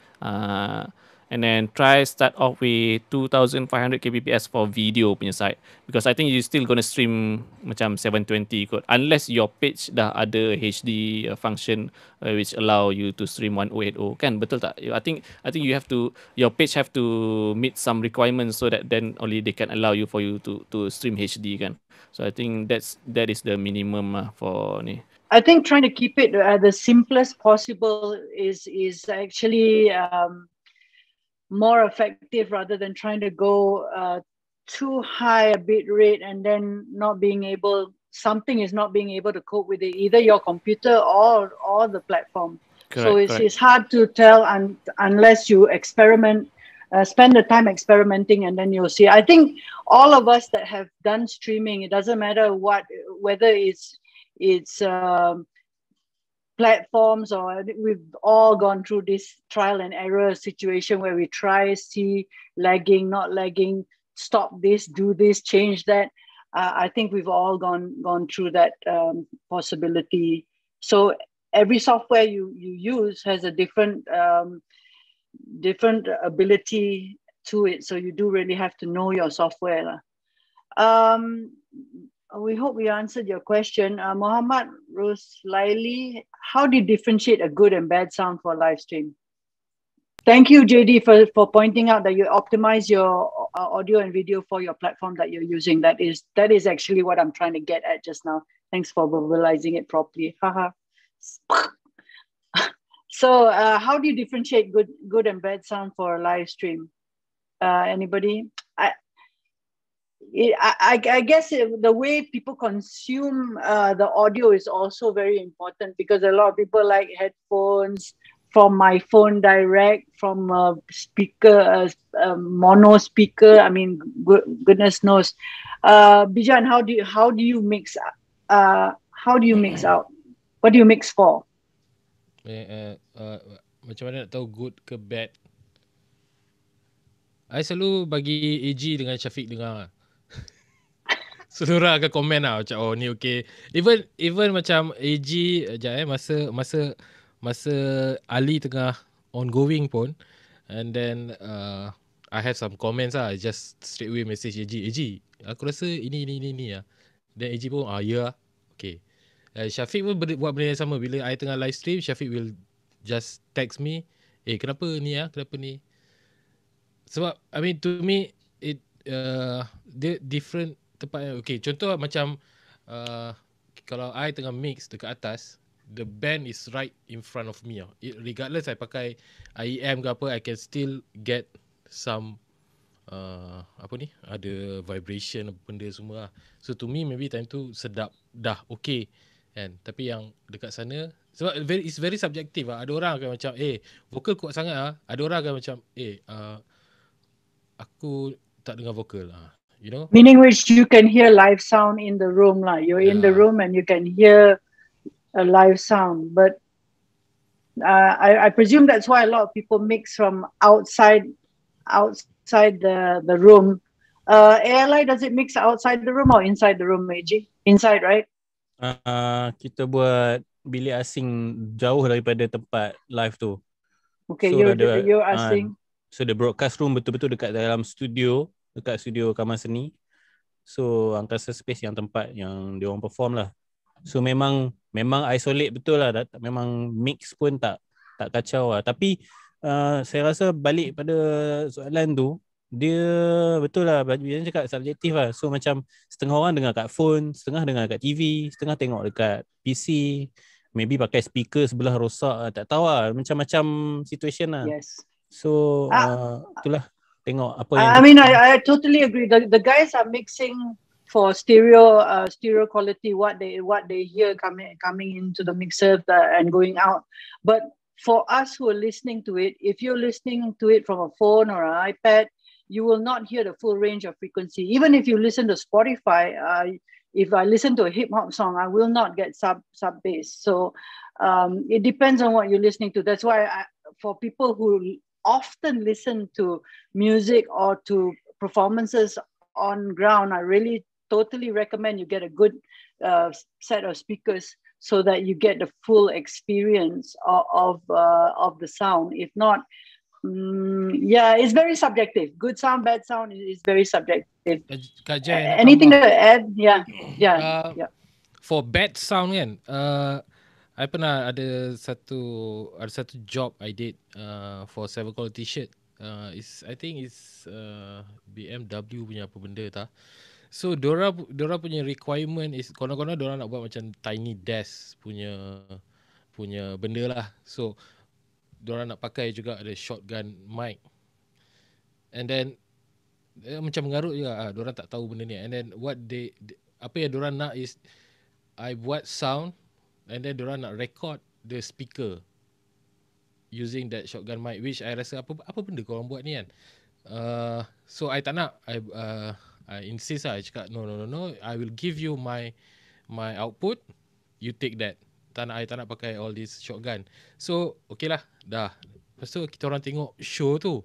And then try start off with 2500 kbps for video punya side, because I think you still gonna stream macam 720 kot, unless your page dah ada HD function which allow you to stream 1080 kan, betul tak? I think you have to, your page have to meet some requirements so that then only they can allow you to stream HD kan. So I think that is the minimum for ni. I think trying to keep it the simplest possible is actually more effective rather than trying to go too high a bit rate and then something is not being able to cope with it, either your computer or the platform. Correct, so it's hard to tell unless you experiment, spend the time experimenting, and then you'll see. I think all of us that have done streaming, it doesn't matter whether it's platforms, or we've all gone through this trial and error situation where we try, see, lagging, not lagging, stop this, do this, change that. I think we've all gone through that possibility. So every software you use has a different ability to it. So you do really have to know your software. We hope we answered your question. Muhammad Roslaili, how do you differentiate a good and bad sound for live stream? Thank you, JD, for pointing out that you optimize your audio and video for your platform that you're using. That is actually what I'm trying to get at just now. Thanks for verbalizing it properly. Haha. So how do you differentiate good and bad sound for a live stream? Anybody? I guess the way people consume the audio is also very important, because a lot of people like headphones, from my phone direct, from a speaker, mono speaker. I mean, goodness knows. Bijan, how do you mix? How do you mix out? What do you mix for? Macam mana nak tahu good ke bad? I selalu bagi AG dengan Syafiq dengar. So diorang akan komen lah macam, oh ni okay. Even macam AG sekejap masa Ali tengah ongoing pun, and then I have some comments lah. I just straight away message AG, aku rasa ini lah. Then AG pun ya, okay. Syafiq pun buat benda yang sama. Bila I tengah live stream, Syafiq will just text me, kenapa ni kenapa ni. Sebab I mean, to me dia different tempat. Okay, contoh macam kalau I tengah mix dekat atas, the band is right in front of me. Regardless I pakai IEM ke apa, I can still get some ada vibration benda semua lah. So to me maybe time tu sedap, dah okay kan. Tapi yang dekat sana, sebab it's very subjective lah. Ada orang akan macam vokal kuat sangat lah. Ada orang akan macam aku tak dengar vokal lah. You know? Meaning which you can hear live sound in the room lah. You're in the room and you can hear a live sound. But I presume that's why a lot of people mix from outside the room. ALI, does it mix outside the room or inside the room, AG? Inside, right? Kita buat bilik asing jauh daripada tempat live tu. Okay, so you're asing. So the broadcast room betul-betul dekat dalam studio, dekat studio kamar seni. So angkasa space yang tempat yang dia orang perform lah. So memang isolate betul lah. Memang mix pun tak kacau lah. Tapi saya rasa balik pada soalan tu, dia betul lah, Bijan cakap subjektif lah. So macam setengah orang dengar kat phone, setengah dengar kat TV, setengah tengok dekat PC, maybe pakai speaker sebelah rosak, tak tahu lah. Macam-macam situation lah. Yes. So itulah, tengok apa yang I mean, I totally agree. The guys are mixing for stereo quality, what they hear coming into the mixer and going out. But for us who are listening to it, if you're listening to it from a phone or an iPad, you will not hear the full range of frequency. Even if you listen to Spotify, if I listen to a hip hop song, I will not get sub bass. So it depends on what you're listening to. That's why for people who often listen to music or to performances on ground, I really totally recommend you get a good set of speakers so that you get the full experience of the sound. If not, it's very subjective. Good sound, bad sound is very subjective. Anything to add? Yeah. For bad sound kan, I pernah ada satu job I did for 7 quality shirt. I think it's BMW punya apa benda tak. So Dora punya requirement is konon-konon Dora nak buat macam tiny desk punya benda lah. So Dora nak pakai juga ada shotgun mic. And then macam mengarut juga. Dora tak tahu benda ni. And then apa yang Dora nak is I buat sound, and then Dora nak record the speaker using that shotgun mic, which I rasa apa benda korang buat ni kan. So I tak nak. I insist lah. I cakap no, I will give you my output, you take that. I tak nak pakai all this shotgun. So okay lah, dah. Lepas tu kita orang tengok show tu,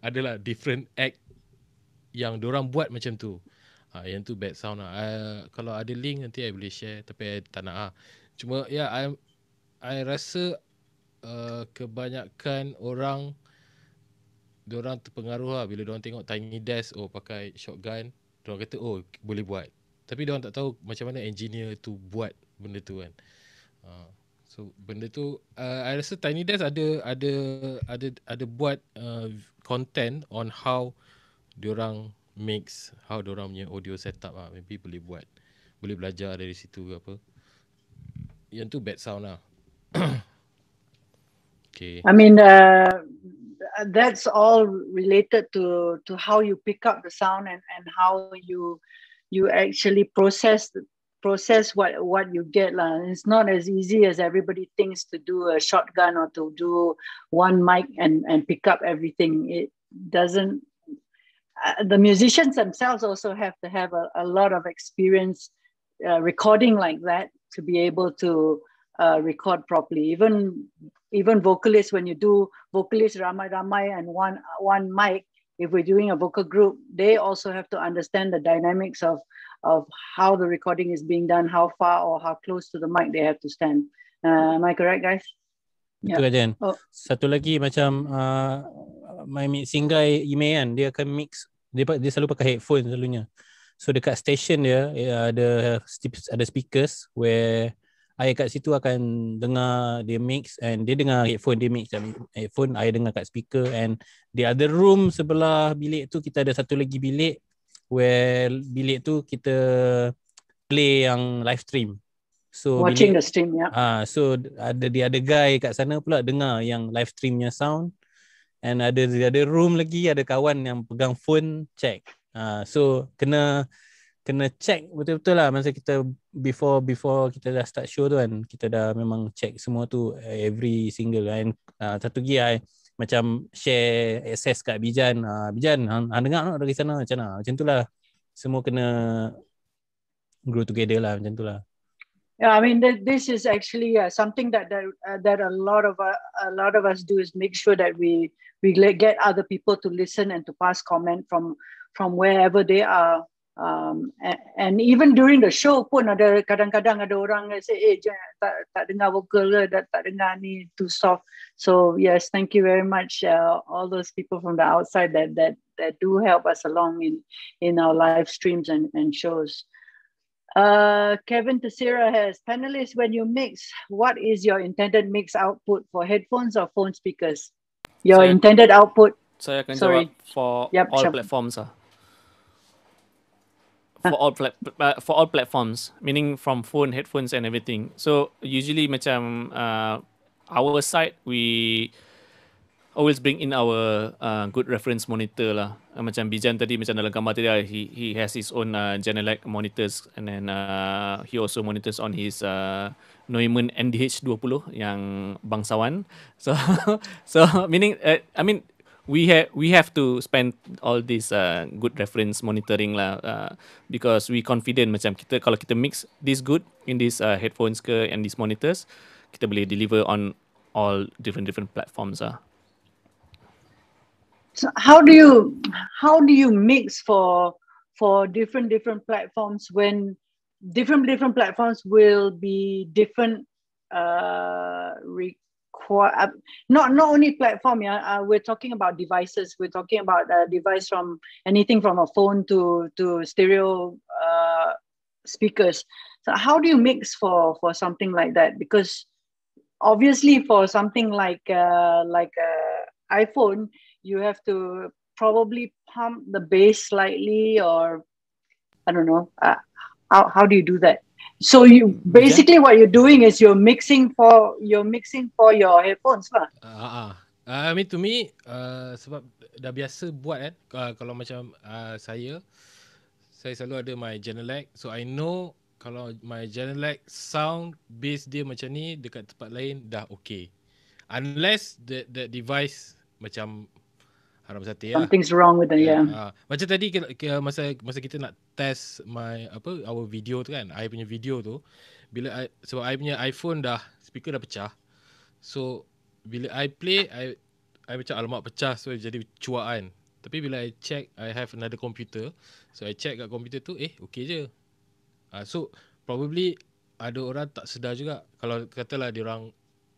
adalah different act yang diorang buat macam tu. Yang tu bad sound lah. Kalau ada link nanti I boleh share, tapi I tak nak lah. Cuma I rasa kebanyakan orang diorang terpengaruh lah bila diorang tengok Tiny Desk, pakai shotgun, diorang kata boleh buat. Tapi diorang tak tahu macam mana engineer tu buat benda tu kan. So benda tu I rasa Tiny Desk ada buat content on how diorang mix, how diorang punya audio setup lah. Maybe boleh buat, boleh belajar dari situ ke apa. Yang tu bad sound lah. Okay. I mean, that's all related to how you pick up the sound and how you actually process what you get lah. It's not as easy as everybody thinks to do a shotgun or to do one mic and pick up everything. It doesn't. The musicians themselves also have to have a lot of experience recording like that to be able to record properly. Even vocalists, when you do vocalists ramai and one mic, if we're doing a vocal group, they also have to understand the dynamics of how the recording is being done, how far or how close to the mic they have to stand. Am I correct, guys? Betul, Jen. Oh. Satu lagi macam my mixing guy Ime kan, dia akan mix, dia selalu pakai headphone selalunya. So dekat station dia ada speakers where I kat situ akan dengar dia mix, and dia dengar headphone, dia mix headphone, I dengar kat speaker. And the other room sebelah bilik tu, kita ada satu lagi bilik where bilik tu kita play yang live stream. So watching the stream, yeah. So ada guy kat sana pula dengar yang live streamnya sound, and ada room lagi ada kawan yang pegang phone check. So kena check betul-betul lah masa kita before kita dah start show tu kan, kita dah memang check semua tu every single kan. Satu lagi I macam share access kat Bijan. Bijan, dengar tak dari sana macam mana? Macam tu lah. Semua kena grow together lah, macam tu lah. Yeah, I mean this is actually something that a lot of us do, is make sure that we get other people to listen and to pass comment from wherever they are. And even during the show pun ada kadang-kadang ada orang say, tak dengar vocal ke, tak dengar ni too soft. So yes, thank you very much all those people from the outside that do help us along in our live streams and shows. Kevin Tessera has, panelists, when you mix, what is your intended mix output for headphones or phone speakers? Your intended output. Saya akan jawab for all platforms lah. For all platforms, meaning from phone, headphones and everything. So usually macam our side, we always bring in our good reference monitor lah. Macam Bijan tadi, macam dalam gambar tadi, he has his own Genelec monitors, and then he also monitors on his Neumann NDH20 yang bangsawan. So meaning I mean we have to spend all this good reference monitoring lah, because we confident macam kita, kalau kita mix this good in these headphones ke and these monitors, kita boleh deliver on all different platforms lah. So how do you mix for different platforms when different platforms will be different not only platform, we're talking about devices. We're talking about a device from anything from a phone to stereo speakers. So how do you mix for something like that? Because obviously for something like iPhone, you have to probably pump the bass slightly, or I don't know. How do you do that? So you basically what you're doing is you're mixing for your headphones lah. I mean to me, sebab dah biasa buat kan. Kalau macam saya selalu ada my Genelec, so I know kalau my Genelec sound bass dia macam ni, dekat tempat lain dah okay. Unless the device macam haram sate lah. Something's wrong with it, yeah. Macam tadi masa kita nak test our video tu kan, I punya video tu, bila sebab I punya iPhone dah speaker dah pecah, so bila I play, I macam alamak pecah, so jadi cuak kan. Tapi bila I check, I have another computer, so I check kat komputer tu, okay je. So probably ada orang tak sedar juga, kalau katalah diorang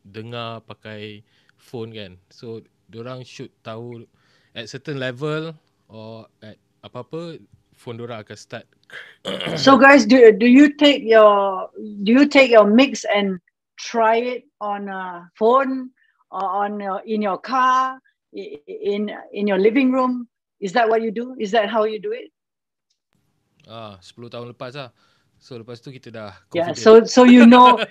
dengar pakai phone kan, so diorang should tahu at certain level or at apa-apa, phone diorang akan start. So guys, do you take your mix and try it on a phone or in your car, in your living room? Is that what you do? Is that how you do it? 10 tahun lepas lah. So lepas tu kita dah confident. Yeah, so you know,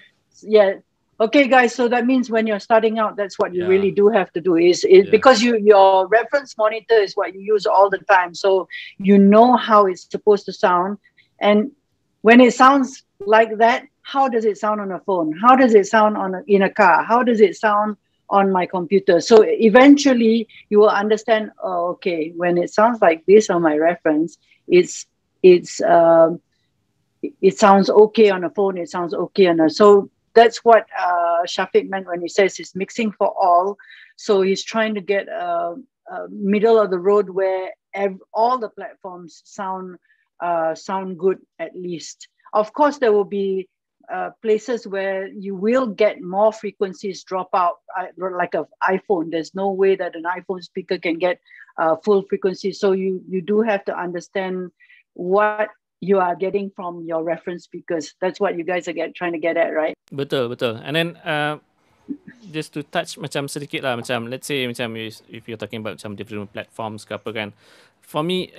yeah. Okay, guys. So that means when you're starting out, that's what you Yeah. really do have to do. Is Yeah. because your reference monitor is what you use all the time, so you know how it's supposed to sound. And when it sounds like that, how does it sound on a phone? How does it sound in a car? How does it sound on my computer? So eventually, you will understand. Oh, okay, when it sounds like this on my reference, it's it sounds okay on a phone. It sounds okay on a so. That's what Syafiq meant when he says he's mixing for all. So he's trying to get a middle of the road where all the platforms sound good at least. Of course, there will be places where you will get more frequencies drop out, like an iPhone. There's no way that an iPhone speaker can get full frequency. So you do have to understand what you are getting from your reference speakers. That's what you guys are trying to get at, right? Betul, betul. And then just to touch macam sedikit lah, macam let's say macam if you're talking about macam different platforms ke apa kan. For me,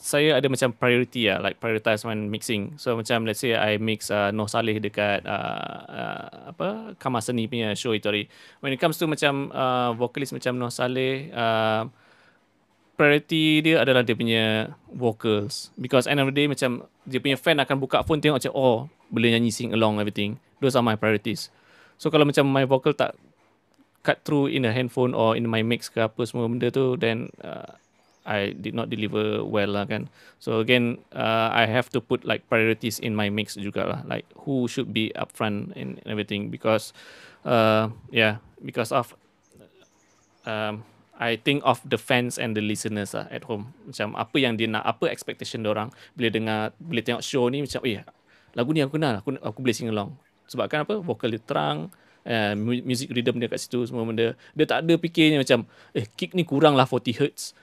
saya ada macam priority lah, like prioritize when mixing. So macam let's say I mix Noh Saleh dekat apa Kamar Seni punya show itu hari. When it comes to macam vocalist macam Noh Saleh, priority dia adalah dia punya vocals, because end of the day macam dia punya fan akan buka phone tengok macam oh boleh nyanyi sing along everything. Those are my priorities. So kalau macam my vocal tak cut through in a handphone or in my mix ke apa semua benda tu, then I did not deliver well lah kan. So again, I have to put like priorities in my mix juga lah, like who should be upfront and everything, because because of I think of the fans and the listeners lah at home. Macam apa yang dia nak, apa expectation diorang bila bila tengok show ni, macam lagu ni aku kenal, aku boleh sing along. Sebab kan apa, vokal dia terang, music rhythm dia kat situ, semua benda. Dia tak ada fikirnya macam kick ni kurang lah 40 Hz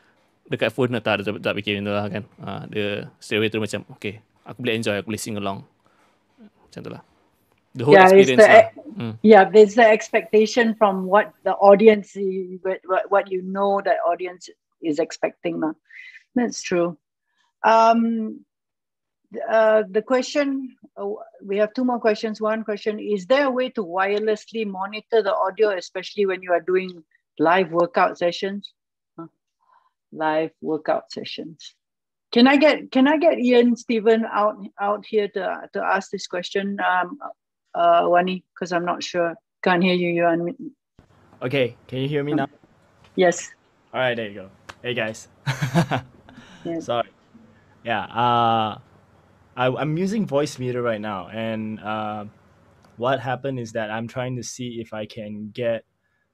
dekat phone, tak fikirin tu lah kan. Dia straight away terus macam okay, aku boleh enjoy, aku boleh sing along. Macam tu lah. The whole experience lah. Yeah, there's the expectation from what the audience, what you know that audience is expecting. That's true. The question, we have two more questions. One question, is there a way to wirelessly monitor the audio, especially when you are doing live workout sessions? Live workout sessions. Can I get Ian Stephen out here to ask this question? Wani, because I'm not sure. Can't hear you. You're on. Okay, can you hear me now? Yes. All right, there you go. Hey guys. Yes. Sorry. Yeah. I'm using voice meter right now, and what happened is that I'm trying to see if I can get,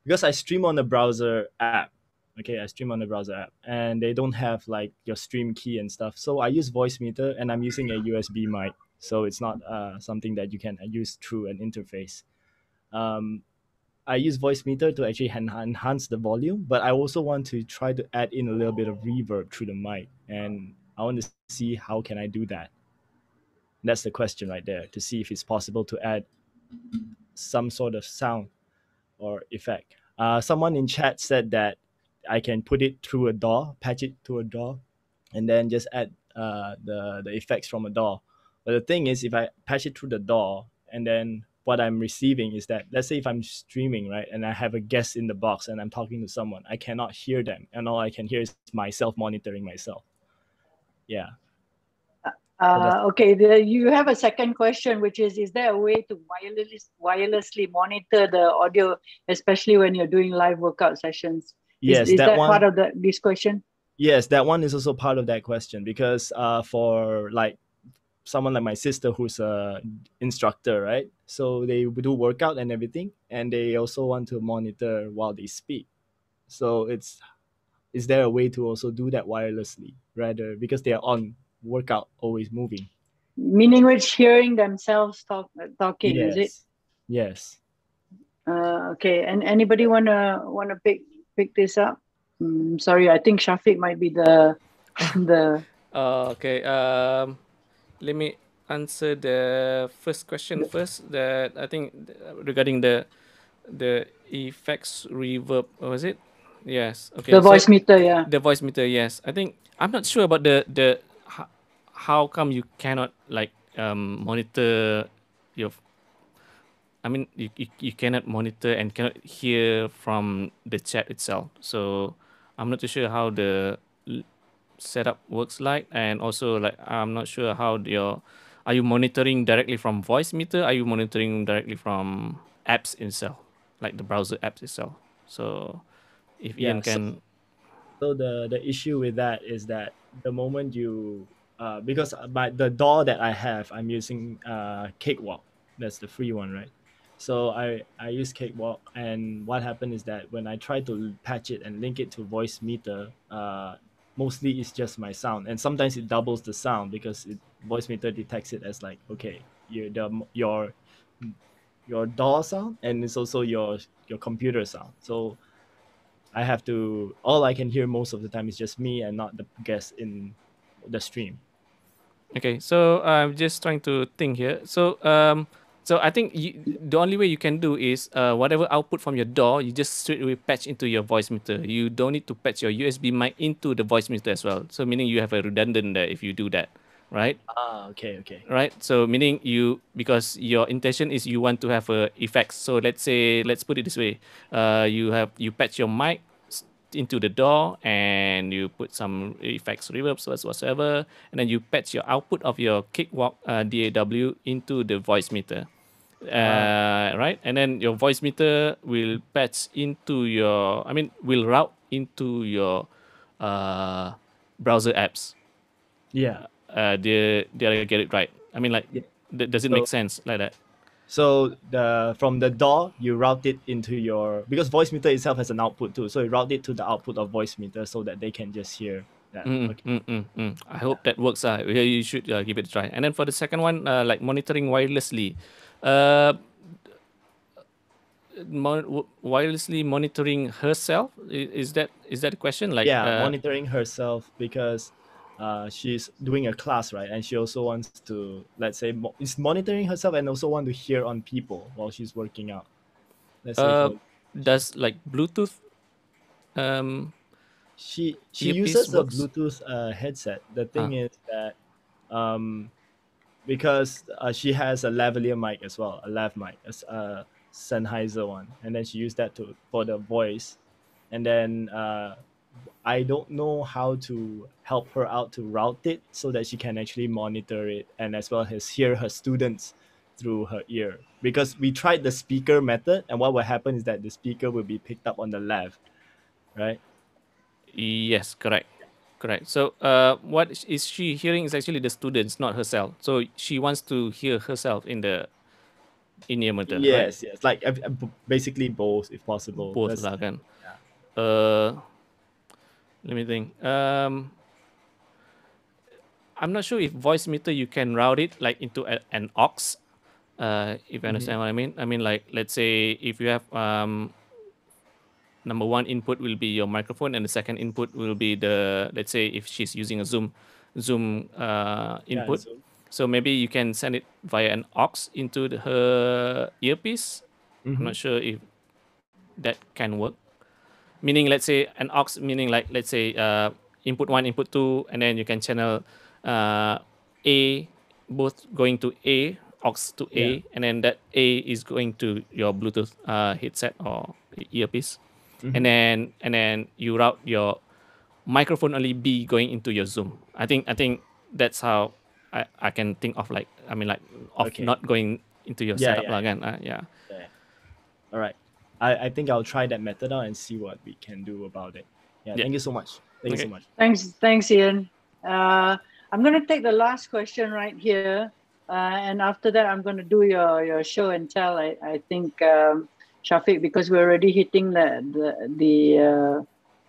because I stream on the browser app. Okay, I stream on the browser app, and they don't have like your stream key and stuff. So I use voice meter, and I'm using a USB mic. So it's not something that you can use through an interface. I use voice meter to actually enhance the volume, but I also want to try to add in a little bit of reverb through the mic, and I want to see how can I do that. That's the question right there, to see if it's possible to add some sort of sound or effect. Someone in chat said that I can put it through a DAW, patch it to a DAW, and then just add the effects from a DAW. But the thing is, if I patch it through the DAW, and then what I'm receiving is that, let's say if I'm streaming, right, and I have a guest in the box and I'm talking to someone, I cannot hear them, and all I can hear is myself monitoring myself. Yeah. Okay, you have a second question, which is there a way to wirelessly monitor the audio, especially when you're doing live workout sessions? Yes, is that one, part of this question? Yes, that one is also part of that question, because for like someone like my sister who's a instructor, right? So they do workout and everything, and they also want to monitor while they speak. So is there a way to also do that wirelessly, rather, because they are on workout, always moving? Meaning which hearing themselves talking, Yes. is it? Yes. Okay, and anybody wanna pick this up? Sorry, I think Syafiq might be the Okay. Let me answer the first question first. That I think regarding the effects reverb, was it? Yes. Okay. the voice meter, yeah. The voice meter, yes. I think I'm not sure about the how come you cannot like monitor your I mean, you cannot monitor and cannot hear from the chat itself. So I'm not too sure how the setup works like, and also like I'm not sure how are you monitoring directly from voice meter? Are you monitoring directly from apps itself, like the browser apps itself? So if Ian Yeah. can, So the issue with that is that the moment you because by the DAW that I have, I'm using Cakewalk. That's the free one, right? So I use Cakewalk, and what happened is that when I try to patch it and link it to voice meter, mostly it's just my sound, and sometimes it doubles the sound because voice meter detects it as like, okay, your DAW sound, and it's also your computer sound. So I have to, all I can hear most of the time is just me and not the guest in the stream. okay, so I'm just trying to think here. So I think the only way you can do is whatever output from your DAW, you just straight away patch into your voice meter. You don't need to patch your USB mic into the voice meter as well. So meaning you have a redundant there if you do that, right? Okay. Right. So meaning because your intention is you want to have effects. So let's put it this way. You patch your mic into the DAW and you put some effects, reverbs, whatsoever, and then you patch your output of your Cakewalk DAW into the voice meter. Right, and then your voice meter will patch into will route into your browser apps. Yeah. Did I get it right? I mean, like, Yeah. does it make sense like that? So from the DAW you route it into your, because voice meter itself has an output too, so you route it to the output of voice meter so that they can just hear that. Okay. I hope that works. You should give it a try. And then for the second one, like monitoring wirelessly, uh, wirelessly monitoring herself. Is that a question? Like, Yeah, monitoring herself because she's doing a class, right? And she also wants to, let's say, is monitoring herself and also want to hear on people while she's working out. Let's say uh, for does like Bluetooth she earpiece uses a works? Bluetooth headset. The thing is that um, because she has a lavalier mic as well, a lav mic, a Sennheiser one, and then she used that for the voice, and then I don't know how to help her out to route it so that she can actually monitor it and as well as hear her students through her ear. Because we tried the speaker method, and what will happen is that the speaker will be picked up on the lav, right? Yes, correct. Correct. So, what is she hearing is actually the students, not herself. So she wants to hear herself in the in-ear monitor, right? Yes, like basically both, if possible. Both That's lah kan. yeah. Let me think. I'm not sure if voice meter you can route it like into an aux. If you understand what I mean. I mean, like, let's say if you have number one input will be your microphone, and the second input will be let's say if she's using a Zoom Yeah, input. So maybe you can send it via an aux into her earpiece. I'm not sure if that can work. Meaning, let's say an aux, meaning like, let's say input one, input two, and then you can channel A, both going to A, aux to A, and then that A is going to your Bluetooth headset or earpiece. And then you route your microphone only B going into your Zoom. I think that's how I can think of, like, I mean, like, of not going into your setup lah kan. Yeah. All right. I think I'll try that method out and see what we can do about it. Yeah. Thank you so much. Thank you so much. Thanks, Ian. I'm going to take the last question right here. And after that, I'm going to do your show and tell, I think, Syafiq, because we're already hitting the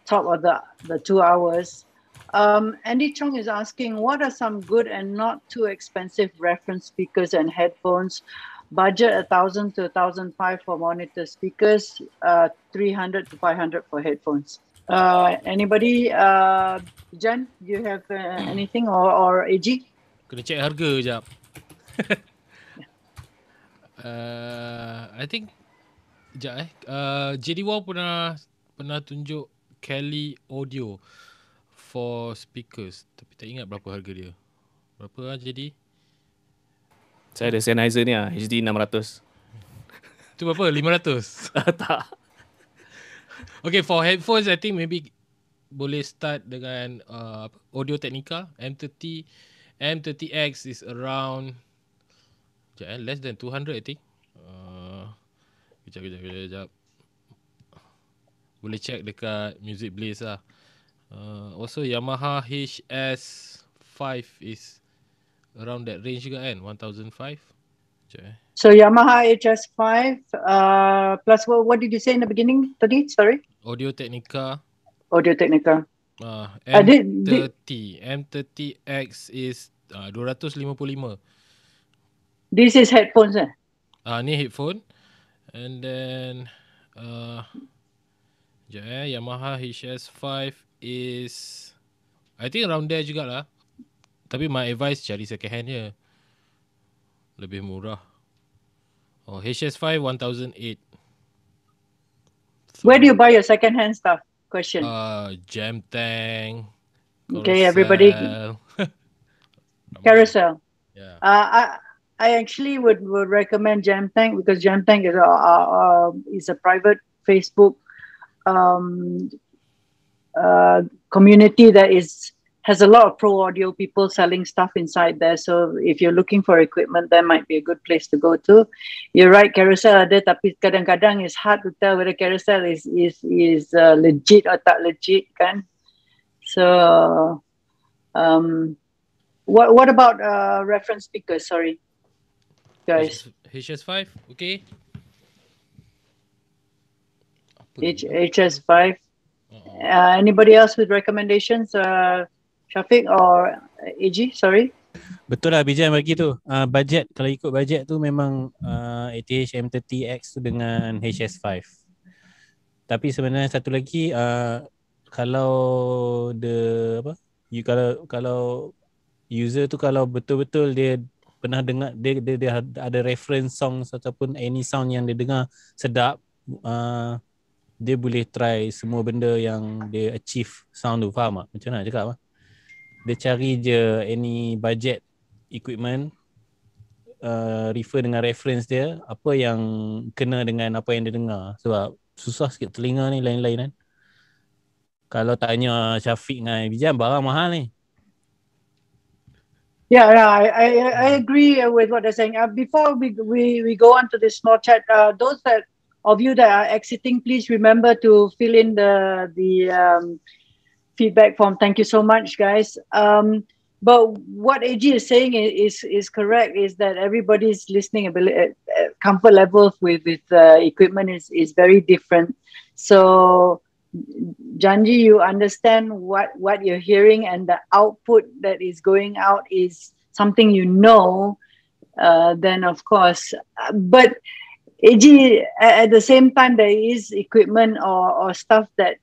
top of the 2 hours. Andy Chong is asking, what are some good and not too expensive reference speakers and headphones? Budget 1,000 to 1,500 for monitor speakers, 300 to 500 for headphones. Anybody? Bijan, do you have anything, or AG? Kena check harga jap. I think JD Wow pernah tunjuk Kelly Audio for speakers, tapi tak ingat berapa harga dia. Berapa JD? Saya ada Sennheiser ni HD 600. Itu berapa? 500? Tak. Okay, for headphones, I think maybe boleh start dengan Audio Technica M30. M30X is around less than 200 I think. Kejap. Boleh check dekat Music Blaze lah. Also Yamaha HS5 is around that range juga kan, 1005. So Yamaha HS5 plus what did you say in the beginning tadi? Sorry. Audio Technica. Audio Technica. M30X is 255. This is headphones Ni headphone. And then Yamaha HS5 is I think around there jugalah. Tapi my advice cari second hand je. Lebih murah. HS5 1008. Where do you buy your second hand stuff? Question. Jam Tank. Okay, everybody. Carousel. Yeah. I actually would recommend Jam Tank because Jam Tank is a private Facebook community that has a lot of pro audio people selling stuff inside there. So if you're looking for equipment, that might be a good place to go to. You're right, Carousel ada, tapi kadang-kadang it's hard to tell whether Carousel is legit or tak legit kan. So what about reference speakers? Sorry, guys. HS5, okay. HS5. Anybody else with recommendations? Syafiq or AG? Sorry. Betul lah Bijan bagi tu. Budget, kalau ikut budget tu memang ATH M30X tu dengan HS5. Tapi sebenarnya satu lagi kalau kalau user tu kalau betul-betul dia pernah dengar dia ada reference songs ataupun any sound yang dia dengar sedap, dia boleh try semua benda yang dia achieve sound tu. Faham tak? Macam mana nak cakap apa? Dia cari je any budget equipment, refer dengan reference dia, apa yang kena dengan apa yang dia dengar. Sebab susah sikit telinga ni lain-lain kan. Kalau tanya Syafiq dengan Bijan, barang mahal ni. Yeah, I agree with what they're saying. Before we go on to this small chat, those of you that are exiting, please remember to fill in the feedback form. Thank you so much, guys. But what AG is saying is correct. Is that everybody's listening ability, comfort level with equipment is very different. So Janji, you understand what you're hearing, and the output that is going out is something you know. Then of course, but AG, at the same time, there is equipment or stuff that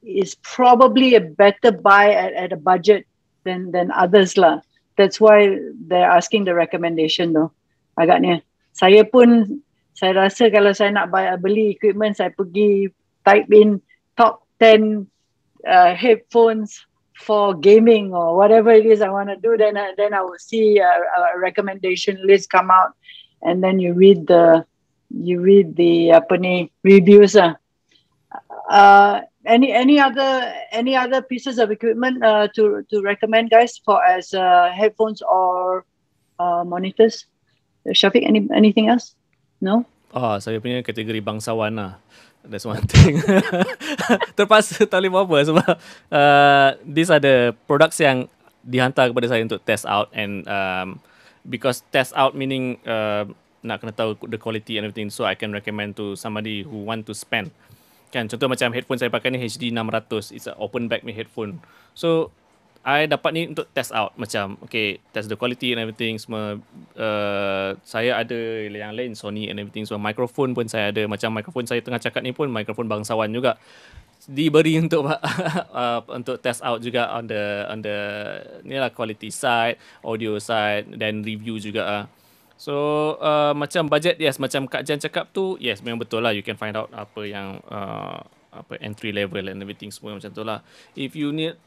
is probably a better buy at a budget than others lah. That's why they're asking the recommendation though. Agaknya. Saya rasa kalau saya nak beli equipment, saya pergi type in top 10 headphones for gaming or whatever it is I want to do. Then I will see a recommendation list come out, and then you read the reviews lah. Any other pieces of equipment to recommend, guys, for as headphones or monitors? Syafiq, anything else? No? Saya punya kategori bangsawan lah. That's one thing. Terpaksa tak boleh buat apa sebab these are the products yang dihantar kepada saya untuk test out, and because test out meaning nak kena tahu the quality and everything, so I can recommend to somebody who want to spend. Kan, contoh macam headphone saya pakai ni HD 600, it's an open back headphone. So I dapat ni untuk test out, macam okay, test the quality and everything semua. Saya ada yang lain, Sony and everything, so microphone pun saya ada. Macam microphone saya tengah cakap ni pun microphone bangsawan juga, diberi untuk untuk test out juga on the ni lah, quality side, audio side, dan review juga lah. So macam budget, yes, macam Kak Jan cakap tu, yes, memang betul lah, you can find out apa yang entry level and everything semua macam tu lah. If you need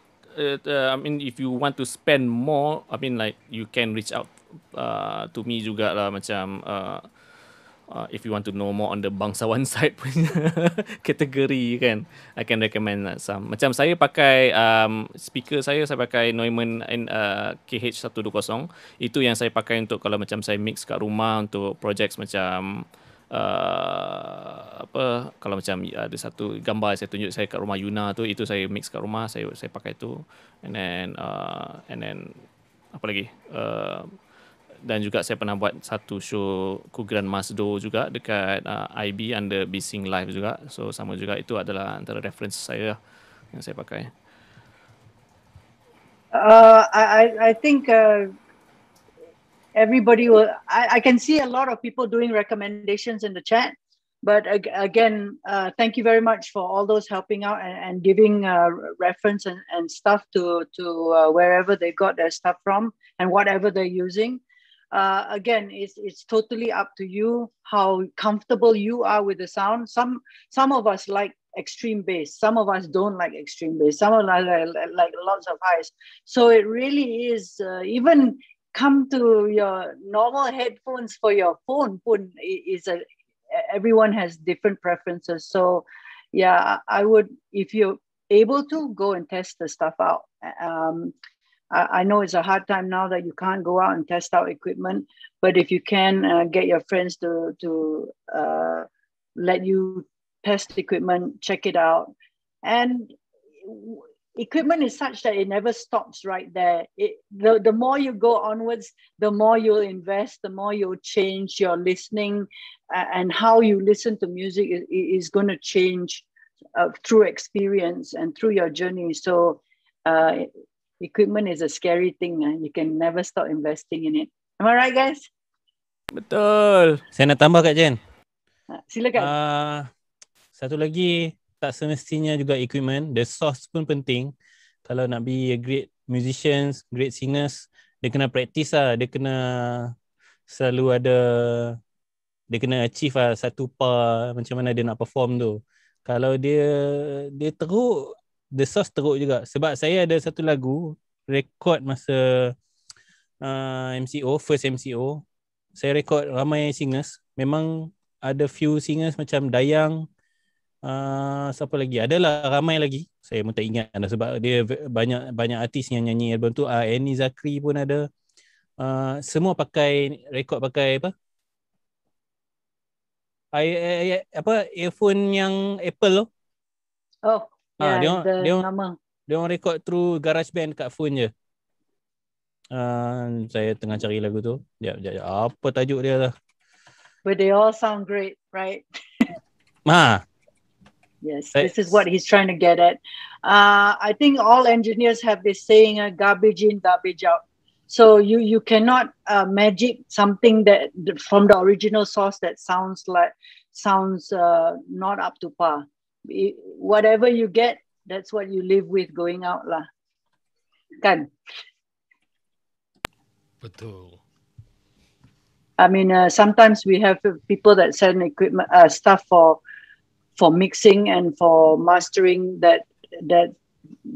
if you want to spend more, like you can reach out to me jugalah, macam if you want to know more on the bangsawan side punya kategori kan, I can recommend some. Macam saya pakai speaker saya pakai Neumann KH120. Itu yang saya pakai untuk kalau macam saya mix kat rumah untuk projects macam kalau macam ada satu gambar saya tunjuk saya kat rumah Yuna tu, itu saya mix kat rumah, saya pakai tu. And then apa lagi? Dan juga saya pernah buat satu show Kugran Masdo juga dekat IB under Bising Live juga. So sama juga, itu adalah antara reference saya yang saya pakai. I think everybody will. I can see a lot of people doing recommendations in the chat, but again, thank you very much for all those helping out and giving reference and stuff to wherever they got their stuff from and whatever they're using. Again, it's totally up to you how comfortable you are with the sound. Some of us like extreme bass, some of us don't like extreme bass, some of us like lots of highs. So it really is even come to your normal headphones for your phone is everyone has different preferences. So yeah, I would, if you're able to, go and test the stuff out. I know it's a hard time now that you can't go out and test out equipment, but if you can get your friends to let you test equipment, check it out. And equipment is such that it never stops right there. The more you go onwards, the more you'll invest, the more you'll change your listening, and how you listen to music is going to change through experience and through your journey. So equipment is a scary thing. You can never stop investing in it. Am I right, guys? Betul. Saya nak tambah Kak Jen. Silakan. Satu lagi, tak semestinya juga equipment, the source pun penting. Kalau nak be a great musicians, great singers, dia kena practice lah. Dia kena selalu ada, dia kena achieve lah satu par macam mana dia nak perform tu. Kalau dia teruk, the source teruk juga. Sebab saya ada satu lagu rekod masa first MCO, saya rekod ramai singers. Memang ada few singers macam Dayang, siapa lagi, adalah ramai lagi, saya pun tak ingat dah sebab dia banyak artis yang nyanyi album tu. Annie Zakri pun ada. Semua pakai rekod pakai apa, earphone yang Apple tu. Oh yeah, dia orang record through GarageBand kat phone je. Saya tengah cari lagu tu. Sekejap. Apa tajuk dia lah? But they all sound great, right? Yes, this is what he's trying to get at. I think all engineers have this saying, garbage in, garbage out. So you cannot magic something that from the original source that sounds not up to par. Whatever you get, that's what you live with going out lah. Kan? Betul. I mean, sometimes we have people that send equipment stuff for mixing and for mastering that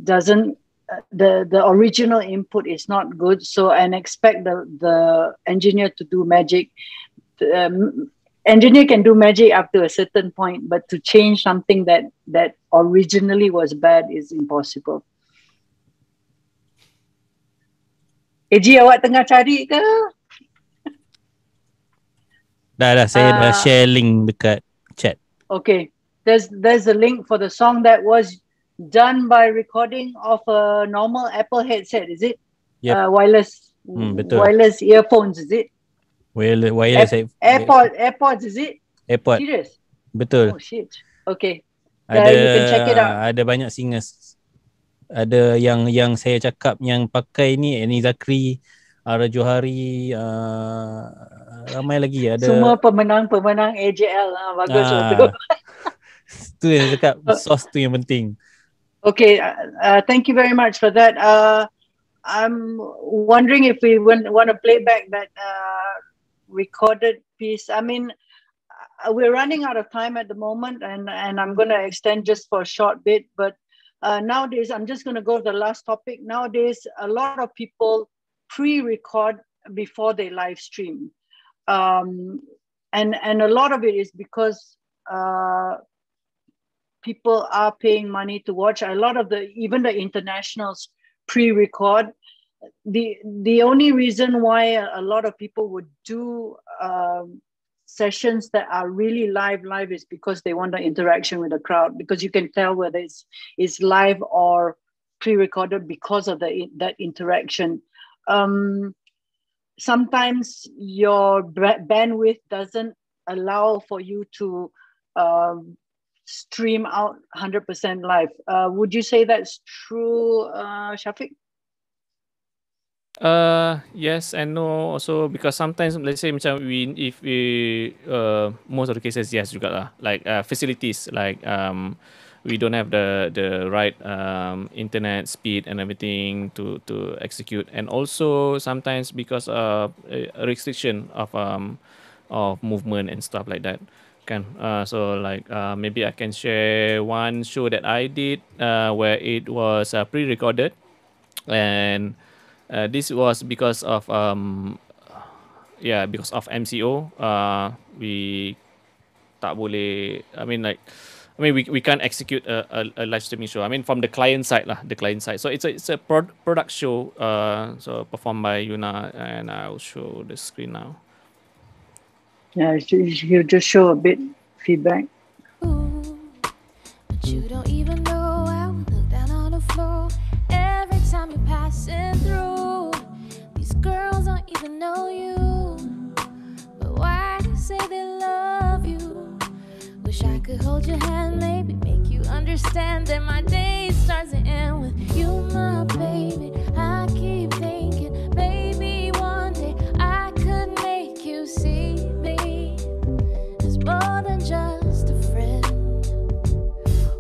doesn't the original input is not good. So and expect the engineer to do magic. Engineer can do magic up to a certain point, but to change something that originally was bad is impossible. Eji, awak tengah cari ke? Dah saya dah share link dekat chat. Okay, there's a link for the song that was done by recording of a normal Apple headset, is it? Yep. Wireless earphones, is it? Wireless AirPods, is it? AirPod. Serious? Betul. Oh shit. Okay. You can check it out. Ada banyak singers. Ada yang saya cakap yang pakai ni, Annie Zakri, Ara Johari, ramai lagi ada. Semua pemenang AJL. Bagus betul. Tu yang saya cakap, source tu yang penting. Okay, thank you very much for that. I'm wondering if we want to play back that recorded piece. I mean, we're running out of time at the moment, and I'm going to extend just for a short bit. But nowadays, I'm just going to go to the last topic. Nowadays, a lot of people pre-record before they live stream. and a lot of it is because people are paying money to watch. A lot of even the internationals pre-record. The only reason why a lot of people would do sessions that are really live is because they want the interaction with the crowd, because you can tell whether it's live or pre-recorded because of that interaction. Sometimes your bandwidth doesn't allow for you to stream out 100% live. Would you say that's true, Syafiq? Yes and no also, because sometimes let's say macam if we most of the cases yes juga lah, like facilities like we don't have the right internet speed and everything to execute, and also sometimes because of a restriction of movement and stuff like that kan. So like maybe I can share one show that I did where it was pre-recorded, and this was because of because of MCO. We tak boleh, we can't execute a live streaming show. I mean from the client side lah, the client side. So it's a product show so performed by Yuna, and I'll show the screen now. Yeah, you just show a bit feedback. But you don't even know I would look down on the floor every time you're passing through. These girls don't even know you, but why do you say they love you? Wish I could hold your hand, maybe make you understand that my day starts to end with you, my baby. I keep thinking, maybe one day I could make you see me as more than just a friend.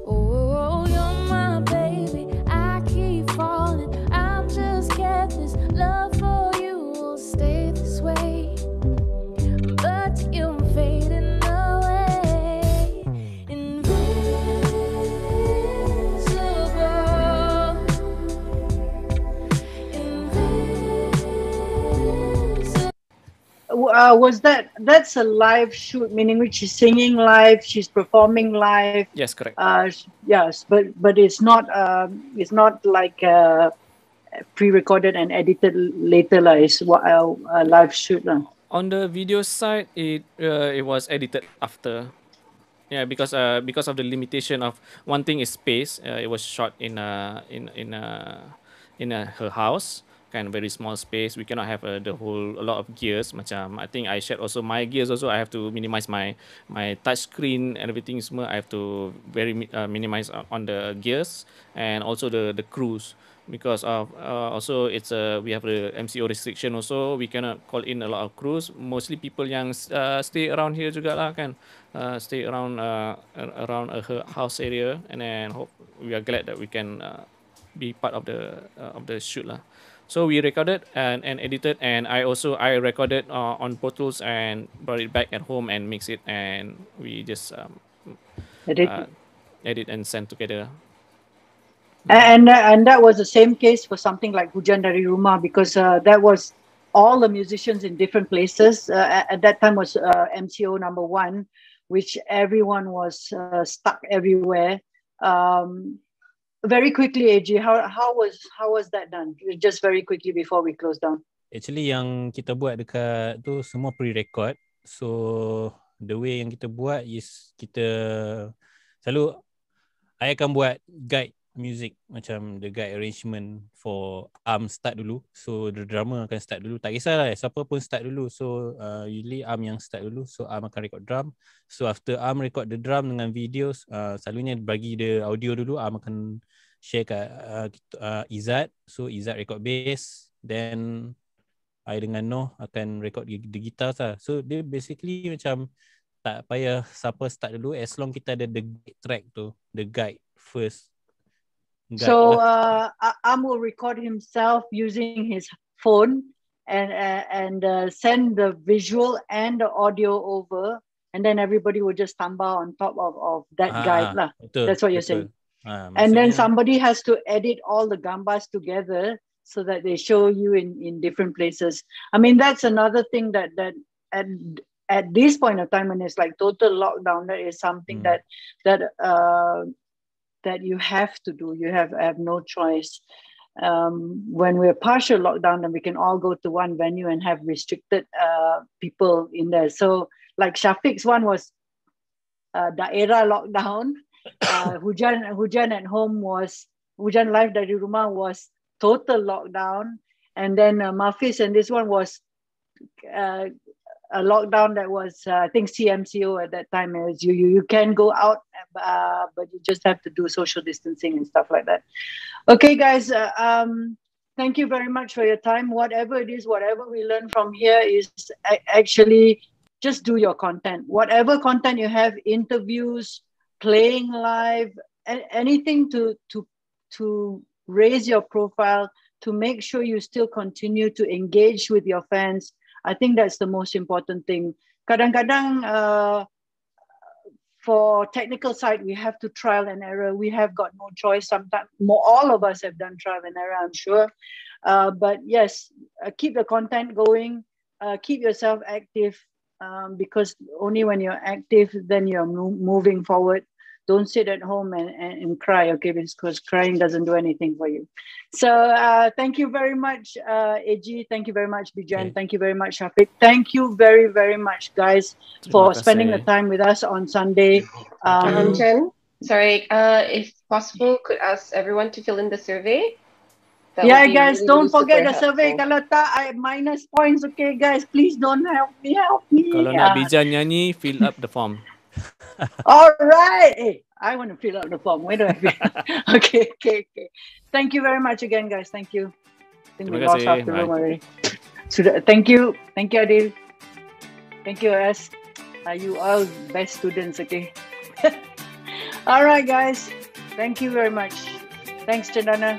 Oh, you're my baby. I keep falling. I'm just getting this love for you will stay this way, but you're fading away. Invincible. That's a live shoot, meaning which she's singing live, she's performing live. Yes, correct. Yes, but it's not like pre-recorded and edited later lah. It's a live shoot lah. On the video side, it was edited after. Yeah, because of the limitation of one thing is space. It was shot in her house, kind of very small space. We cannot have a lot of gears. Macam I think I shared also my gears also. I have to minimize my touch screen and everything semua. I have to minimize on the gears, and also the crews, because of also it's we have the MCO restriction also. We cannot call in a lot of crews. Mostly people yang stay around here juga lah kan. Stay around her house area, and then we are glad that we can be part of the shoot lah. So we recorded and edited, and I recorded on Pro Tools and brought it back at home and mix it, and we just edit and send together. And that was the same case for something like Hujan Dari Rumah, because that was all the musicians in different places. At that time was MCO number 1, which everyone was stuck everywhere. Very quickly, AJ, how was that done? Just very quickly before we close down. Actually yang kita buat dekat tu semua pre-record. So the way yang kita buat is kita selalu I akan buat guide music, macam the guide arrangement for start dulu. So the drummer akan start dulu. Tak kisahlah siapa pun start dulu. So usually yang start dulu. So akan record drum. So after record the drum dengan videos, selalunya bagi the audio dulu. Akan share kat Izzat. So Izzat record bass. Then I dengan Noh akan record the guitars lah. So dia basically macam tak payah siapa start dulu, as long kita ada the track tu, the guide first. So will record himself using his phone and send the visual and the audio over, and then everybody will just tambah on top of that guide lah. Betul, that's what you're saying. Maksudnya, And then somebody has to edit all the gambas together so that they show you in different places. I mean, that's another thing that at this point of time, when it's like total lockdown, that is something that you have to do. You have no choice. When we're partial lockdown, then we can all go to one venue and have restricted people in there. So like Syafiq's one was daerah lockdown. Hujan at home was, Hujan live dari rumah was total lockdown. And then Mafis and this one was a lockdown that was, I think CMCO at that time. Is you can go out, but you just have to do social distancing and stuff like that. Okay, guys, thank you very much for your time. Whatever it is, whatever we learn from here is actually just do your content. Whatever content you have, interviews, playing live, anything to raise your profile, to make sure you still continue to engage with your fans. I think that's the most important thing. Kadang-kadang, for technical side, we have to trial and error. We have got no choice. Sometimes, all of us have done trial and error, I'm sure. But yes, keep the content going. Keep yourself active, because only when you're active, then you're moving forward. Don't sit at home and cry, okay? Because crying doesn't do anything for you. So thank you very much, AG. Thank you very much, Bijan. Okay. Thank you very much, Syafiq. Thank you very, very much, guys, for spending the time with us on Sunday. Jen, sorry, if possible, could ask everyone to fill in the survey. That guys, really, don't forget the survey. Kalau tak, I minus points, okay, guys? Please don't help me. Kalau nak Bijan nyanyi, fill up the form. All right. Hey, I want to fill out the form. Where do I fill? Okay. Thank you very much again, guys. Thank you. I think we lost half the room already. So, thank you, Adil. Thank you, S. You all best students, okay? All right, guys. Thank you very much. Thanks, Chandana.